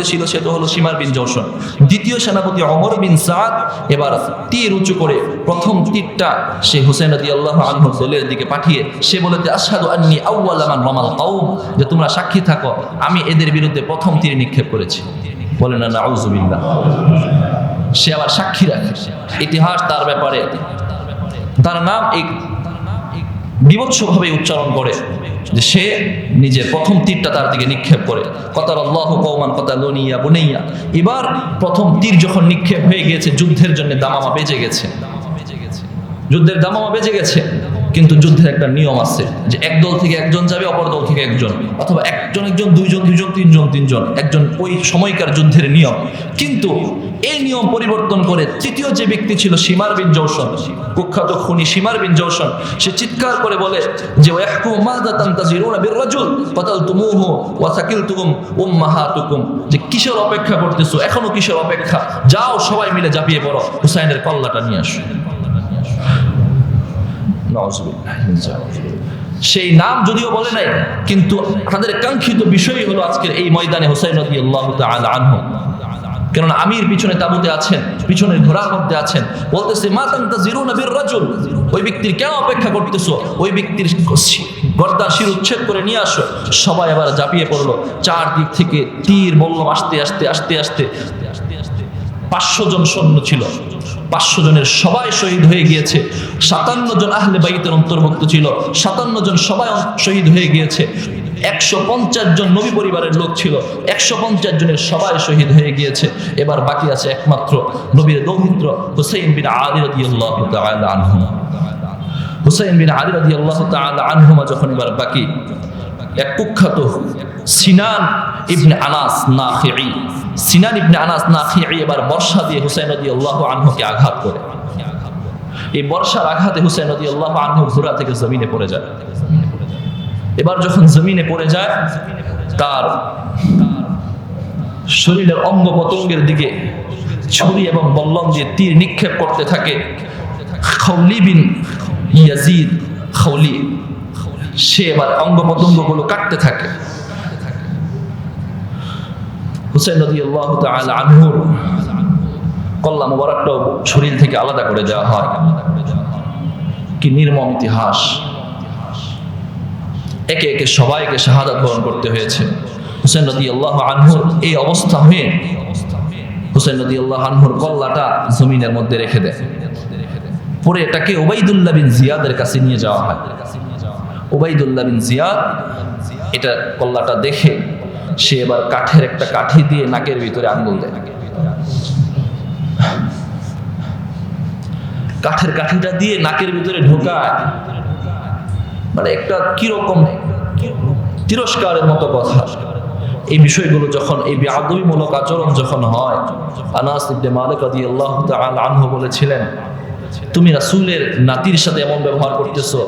ছিল সে তো হলো শিমার বিন জওশন। দ্বিতীয় সেনাপতি ওমর বিন সাদ এবার তীর উঁচু করে প্রথম তীরটা সে হুসাইন রাদিয়াল্লাহু আনহু দলের দিকে পাঠিয়ে সে বলেছে, আশহাদু আন্নী আউওয়ালা মান রামাল কওম, যে তোমরা সাক্ষী থাকো আমি এদের বিরুদ্ধে প্রথম তীর নিক্ষেপ করেছি। বলেন না নাউযুবিল্লাহ। সে আবার সাক্ষী রাখে, ইতিহাস তার ব্যাপারে তার নাম এই বিভৎসভাবে উচ্চারণ করে যে সে নিজের প্রথম তীরটা তার দিকে নিক্ষেপ করে। কাতালাল্লাহু কওমান কাতালুনি ইয়া বুনাইয়া। এবার প্রথম তীর যখন নিক্ষেপ হয়ে গিয়েছে, যুদ্ধের জন্য দামামা বেজে গেছে, কিন্তু যুদ্ধের একটা নিয়ম আছে যে এক দল থেকে একজন যাবে, অপর দল থেকে একজন, অথবা একজন দুইজন তিনজন, একজন, ওই সময়কার যুদ্ধের নিয়ম। কিন্তু এই নিয়ম পরিবর্তন করে তৃতীয় যে ব্যক্তি ছিল শিমার বিন জওশন, কুখ্যাত খুনি শিমার বিন জওশন, সে চিৎকার করে বলে যে, ওয়াহকু মাযা তানতাজিরুনা বিররাজুল কাতালতুমুহু ওয়া সাকিলতুকুম উম্মাহাতুকুম, যে কিসের অপেক্ষা করতেছো, এখনো কিসের অপেক্ষা, যাও সবাই মিলে ঝাঁপিয়ে পড়ো, হুসাইনের কল্লাটা নিয়ে আসো। সেই নাম যদিও বলে নাই, কিন্তু তাদের কাঙ্ক্ষিত বিষয় হলো আজকের এই ময়দানে হুসাইন রাদিয়াল্লাহু তাআলা আনহু। কারণ আমির পিছনে তাবুতে আছেন, পিছনের ঘোড়ার মধ্যে আছেন, বলতেছে মা তানতাজিরুনা বিররাজুল, ওই ব্যক্তির কেন অপেক্ষা করতেছো, ওই ব্যক্তির গর্দান শির উচ্ছেদ করে নিয়ে আসো। সবাই আবার ঝাঁপিয়ে পড়লো, চারদিক থেকে তীর বলল আস্তে আস্তে 500 জন সৈন্য ছিল, 500 জনের সবাই শহীদ হয়ে গিয়েছে। 57 জন আহলে বাইতের অন্তর্ভুক্ত ছিল, 57 জন সবাই শহীদ হয়ে গিয়েছে। 150 জন নবী পরিবারের লোক ছিল, 150 জনের সবাই শহীদ হয়ে গিয়েছে। এবার বাকি আছে একমাত্র নবীর দৌহিত্র হুসাইন বিন আলী রাদিয়াল্লাহু তাআলা আনহু। হুসাইন বিন আলী রাদিয়াল্লাহু তাআলা আনহুমা যখন এবার বাকি, এক কুখ্যাত সিনান ইবনে আনাস নাখিঈ এবার বর্ষা দিয়ে হুসাইন রাদিয়াল্লাহু আনহুকে আঘাত করে। এই বর্ষার আঘাতে হুসাইন রাদিয়াল্লাহু আনহু ঘোড়া থেকে জমিনে পড়ে যায়। এবার যখন জমিনে পড়ে যায়, তার শরীরের অঙ্গ প্রত্যঙ্গের দিকে ছুরি এবং বল্লম দিয়ে তীর নিক্ষেপ করতে থাকে খাওলি বিন ইয়াজিদ খাওলি। সে এবার অঙ্গ প্রত্যঙ্গগুলো কাটতে থাকে। হুসাইন রাদিয়াল্লাহু তাআলা আনহুর কল্লা মোবারকটাও শরীর থেকে আলাদা করে দেওয়া হয়। কি নির্মম ইতিহাস! একে একে সবাইকে শাহাদাত বরণ করতে হয়েছে। হুসাইন রাদিয়াল্লাহু আনহুর এই অবস্থা হয়ে হুসাইন রাদিয়াল্লাহু আনহুর কল্লাটা জমিনের মধ্যে রেখে দেয়। পরে এটাকে উবাইদুল্লাহ বিন জিয়াদের কাছে নিয়ে যাওয়া হয়। উবাইদুল্লাহ বিন জিয়াদ এটা কল্লাটা দেখে সে এবার কাঠের একটা কাঠি দিয়ে নাকের ভিতরে আঙ্গুল দেয়। কাঠের কাঠিটা দিয়ে নাকের ভিতরে ঢোকায়, মানে একটা কিরকম তিরস্কারের মতো কথা। এই বিষয়গুলো যখন, এই বেয়াদবিমূলক আচরণ যখন হয়, আনাস ইবনে মালিক রাদিয়াল্লাহু তাআলা আনহু বলেছিলেন, তুমি রাসূলের নাতির সাথে এমন ব্যবহার করতেছো,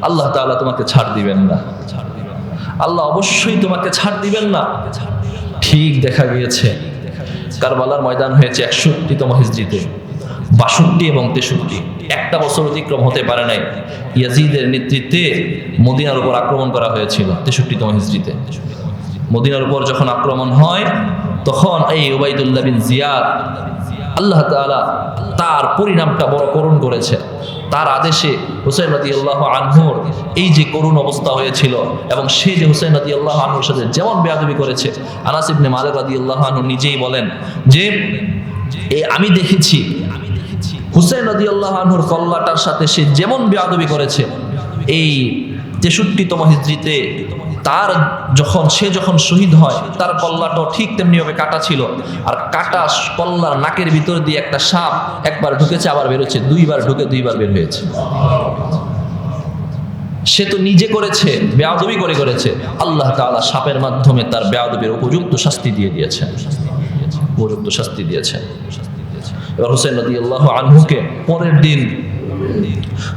আল্লাহ তাআলা তোমাকে ছাড় দিবেন না, আল্লাহ অবশ্যই তোমাকে ছাড় দিবেন না। ঠিক দেখা গিয়েছে কারবালার ময়দান হয়েছে 61তম হিজরিতে, 62 এবং 63, একটা বছর অতিক্রম হতে পারে নাই, ইয়াজিদের নেতৃত্বে মদিনার উপর আক্রমণ করা হয়েছিল 63তম হিজরিতে। মদিনার উপর যখন আক্রমণ হয় তখন এই উবাইদুল্লাহ বিন জিয়াদ, আল্লাহ তাআলা তার পরিণামটা বড় করুণ করেছে। তার আদেশে হুসাইন রাদিয়াল্লাহু আনহুর এই যে করুণ অবস্থা হয়েছিল, এবং সে যে হুসাইন রাদিয়াল্লাহু আনহুর সাথে যেমন বেয়াদবি করেছে, আনাস ইবনে মালিক রাদিয়াল্লাহু আনহু নিজেই বলেন যে আমি দেখেছি হুসাইন রাদিয়াল্লাহু আনহুর কল্লাটার সাথে সে যেমন বেয়াদবি করেছে, এই 63তম হিজরিতে তার সে যখন শহীদ হয় তার কল্লাটাও ঠিক তেমনিভাবে কাটা ছিল, আর কাটা কল্লার নাকের ভিতর দিয়ে একটা সাপ একবার ঢুকেছে আবার বেরোচ্ছে, 2বার ঢুকে 2বার বের হয়েছে। সে তো নিজে করেছে, বেয়াদবি করেছে, আল্লাহ তাআলা সাপের মাধ্যমে তার বেয়াদবির উপযুক্ত শাস্তি দিয়ে দিয়েছেন, উপযুক্ত শাস্তি দিয়েছেন। এবার হুসাইন রাদিয়াল্লাহু আনহুকে পরের দিন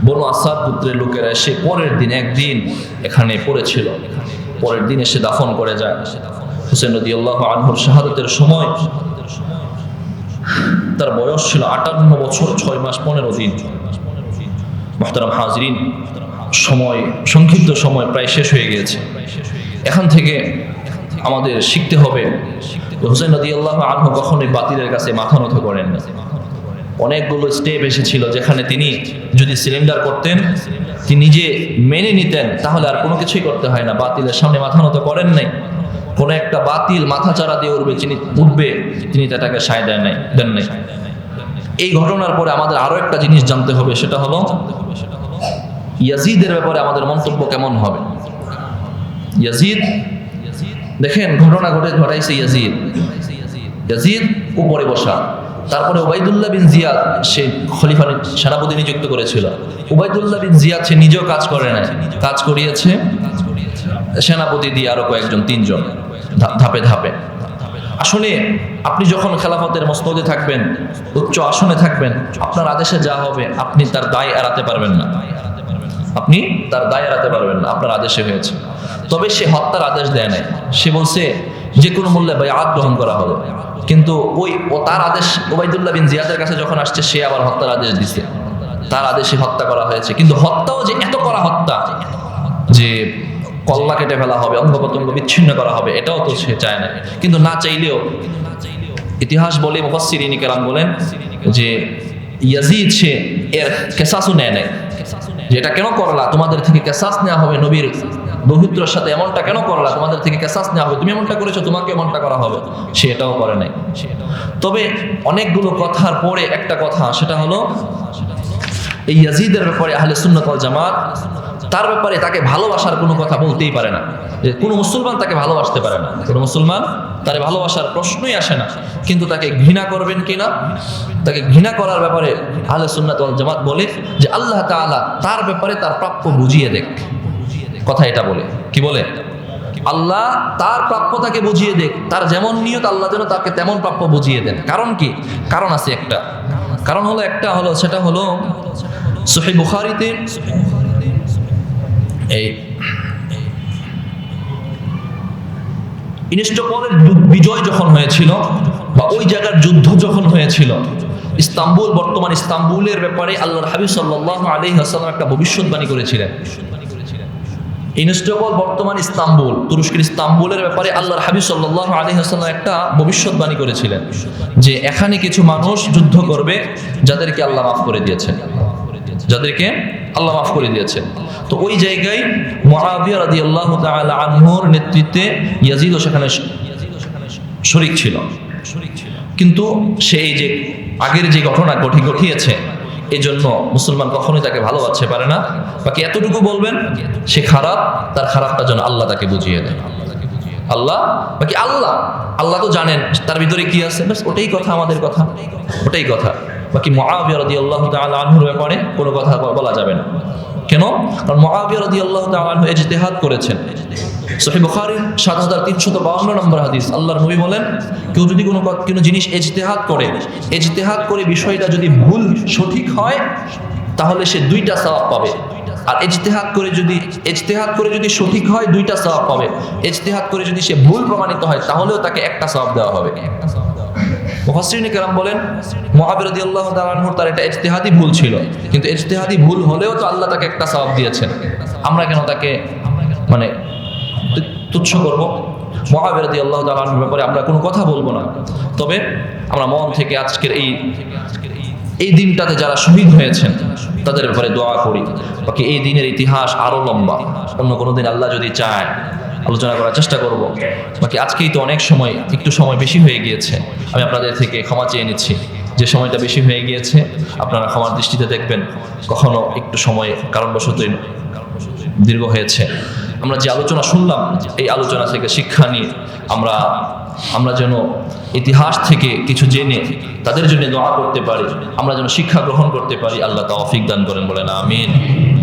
বনু আসাদ পুত্রের লোকেরা এসে পরের দিন একদিন এখানে পড়েছিল, পরের দিন এসে দাফন করে যায়। হুসাইন রাদিয়াল্লাহু আনহুর শাহাদাতের সময় তার বয়স ছিল 58 বছর 6 মাস 15 দিন। মুহতারাম হাজিরিন, সময়, সংক্ষিপ্ত সময় প্রায় শেষ হয়ে গিয়েছে। এখান থেকে আমাদের শিখতে হবে হুসাইন রাদিয়াল্লাহু আনহু কখনোই বাতিলের কাছে মাথা নত করেন না। অনেকগুলো স্টেপ এসেছিল যেখানে তিনি যদি সিলিন্ডার করতেন, তিনি নিজে মেনে নিতেন, তাহলে আর কোনো কিছুই করতে হয় না। বাতিলের সামনে মাথা নত করেন নাই। কোনো একটা বাতিল মাথা চারা দিয়ে উঠবে, তিনি তাটাকে সায় দেন নাই। এই ঘটনার পরে আমাদের আরো একটা জিনিস জানতে হবে, সেটা হলো ইয়াজিদের ব্যাপারে আমাদের মন্তব্য কেমন হবে। ইয়াজিদ, দেখেন ঘটনা ঘটাইছে ইয়াজিদ উপরে বসা, তারপরে উবাইদুল্লাহ বিন জিয়াদ সে খলিফা সেনাপতি নিযুক্ত করেছিল। উবাইদুল্লাহ বিন জিয়াদ সে নিজেও কাজ করে নাই, কাজ করিয়েছে সেনাপতি দিয়ে আরো কয়েকজন, 3 জন, ধাপে ধাপে। আসলে আপনি যখন খেলাফতের মসনদে থাকবেন, উচ্চ আসনে থাকবেন, আপনার আদেশে যা হবে আপনি তার দায় এড়াতে পারবেন না, আপনার আদেশে হয়েছে। তবে সে হত্যার আদেশ দেয় নাই, সে বলছে যে কোনো মূল্যে বাইআত গ্রহণ করা হবে। কিন্তু তার আদেশ উবাইদুল্লাহ বিন জিয়াদের কাছে যখন আসছে, সে আবার হত্যার আদেশ দিছে, তার আদেশে হত্যা করা হয়েছে। কিন্তু হত্যাও যে এত করা হত্যা যে কল্লা কেটে ফেলা হবে, অঙ্গ প্রত্যঙ্গ বিচ্ছিন্ন করা হবে, এটাও তো সে চায় না। কিন্তু না চাইলেও ইতিহাস বলে, মুফাসসিরিন কেরাম বলেন যে ইয়াজিদ সে এর কেসাসও নেয় নাই, যে এটা কেন করলা, তোমাদের থেকে কেসাস নেওয়া হবে, নবীর দৌহিত্রের সাথে এমনটা কেন করলা, তোমাদের থেকে কেসাস নেওয়া হবে, তুমি এমনটা করেছো, তোমাকে এমনটা করা হবে, সে এটাও করে নাই। তবে অনেকগুলো কথার পরে একটা কথা, সেটা হলো এই ইয়াজিদের ব্যাপারে আহলে সুন্নাত ওয়াল জামাত তার ব্যাপারে তাকে ভালোবাসার কোনো কথা বলতেই পারে না। যে কোনো মুসলমান তাকে ভালোবাসতে পারে না, কোনো মুসলমান তার ভালোবাসার প্রশ্নই আসে না। কিন্তু তাকে ঘৃণা করবেন কিনা, তাকে ঘৃণা করার ব্যাপারে আহলে সুন্নাত ওয়াল জামাত বলে যে আল্লাহ তাআলা তার ব্যাপারে তার প্রাপ্য বুঝিয়ে দেখ। কথা এটা বলে, কি বলে? আল্লাহ তার প্রাপ্য তাকে বুঝিয়ে দেখ, তার যেমন নিয়ত আল্লাহ যেন তাকে তেমন প্রাপ্য বুঝিয়ে দেন। কারণ কি? কারণ আছে একটা, কারণ হলো সেটা হলো সহিহ বুখারীতে এই ইনস্টপলের বিজয় যখন হয়েছিল, বা ওই জায়গার যুদ্ধ যখন হয়েছিল, ইস্তাম্বুল, বর্তমান ইস্তাম্বুলের ব্যাপারে আল্লাহর হাবিব সাল্লাল্লাহু আলাইহি ওয়াসাল্লাম একটা ভবিষ্যৎবাণী করেছিলেন। ইনস্টপল বর্তমান ইস্তাম্বুল, তুরস্কের ইস্তাম্বুলের ব্যাপারে আল্লাহর হাবিব সাল্লাল্লাহু আলাইহি ওয়াসাল্লাম একটা ভবিষ্যৎবাণী করেছিলেন যে এখানে কিছু মানুষ যুদ্ধ করবে যাদেরকে আল্লাহ মাফ করে দিয়েছেন, তো ওই জায়গায় মুআবিয়া রাদিয়াল্লাহু তাআলা আনহুর নেতৃত্বে ইয়াজিদও সেখানে শরীক ছিল। কিন্তু সে এই যে আগের যে ঘটনা ঘটিয়েছে, এই জন্য মুসলমান কখনোই তাকে ভালোবাসতে পারে না। বাকি এতটুকু বলবেন, সে খারাপ, তার খারাপটা যেন আল্লাহ তাকে বুঝিয়ে দেয়। আল্লাহ, বাকি আল্লাহ আল্লাহ তো জানেন তার ভিতরে কি আছে, ব্যাস ওটাই কথা, আমাদের কথা ওটাই কথা। বাকি মুআবিয়া রাদিয়াল্লাহু তাআলা আনহুর ব্যাপারে কোনো কথা বলা যাবে না। কেন? কারণ মুআবিয়া রাদিয়াল্লাহু তাআলা আনহু ইজতিহাদ করেছেন। সহিহ বুখারীর ৭৩৫২ নম্বর হাদিস, আল্লাহর নবী বলেন, কেউ যদি কোনো জিনিস ইজতিহাদ করে বিষয়টা যদি ভুল সঠিক হয়, তাহলে সে 2টা সওয়াব পাবে। আর ইজতিহাদ করে যদি সঠিক হয় 2টা সওয়াব পাবে। ইজতিহাদ করে যদি সে ভুল প্রমাণিত হয়, তাহলেও তাকে 1টা সওয়াব দেওয়া হবে। মুফাসসিরিনে কেরাম বলেন, মুআবিয়া রাদিয়াল্লাহু তাআলা আনহুর তার এটা ইজতিহাদি ভুল ছিল, কিন্তু ইজতিহাদি ভুল হলেও তো আল্লাহ তাকে 1টা সওয়াব দিয়েছেন। আমরা কেন তাকে মানে তুচ্ছ করব? মুআবিয়া রাদিয়াল্লাহু তাআলা আনহুর ব্যাপারে আমরা কোনো কথা বলবো না। তবে আমরা মন থেকে আজকের এই দিনটাতে যারা শহীদ হয়েছেন তাদের ব্যাপারে দোয়া করি। বাকি এই দিনের ইতিহাস আরো লম্বা, অন্য কোনো দিন আল্লাহ যদি চায় আলোচনা করার চেষ্টা করব। বাকি আজকেই তো একটু সময় বেশি হয়ে গিয়েছে, আমি আপনাদের থেকে ক্ষমা চেয়ে নিচ্ছি। যে সময়টা বেশি হয়ে গিয়েছে আপনারা ক্ষমার দৃষ্টিতে দেখবেন। কখনো একটু সময় কারণবশত দীর্ঘ হয়েছে। আমরা যে আলোচনা শুনলাম, এই আলোচনা থেকে শিক্ষা নিয়ে আমরা যেন ইতিহাস থেকে কিছু জেনে তাদের জন্য দোয়া করতে পারি, আমরা যেন শিক্ষা গ্রহণ করতে পারি। আল্লাহ তৌফিক দান করেন, বলেন আমিন।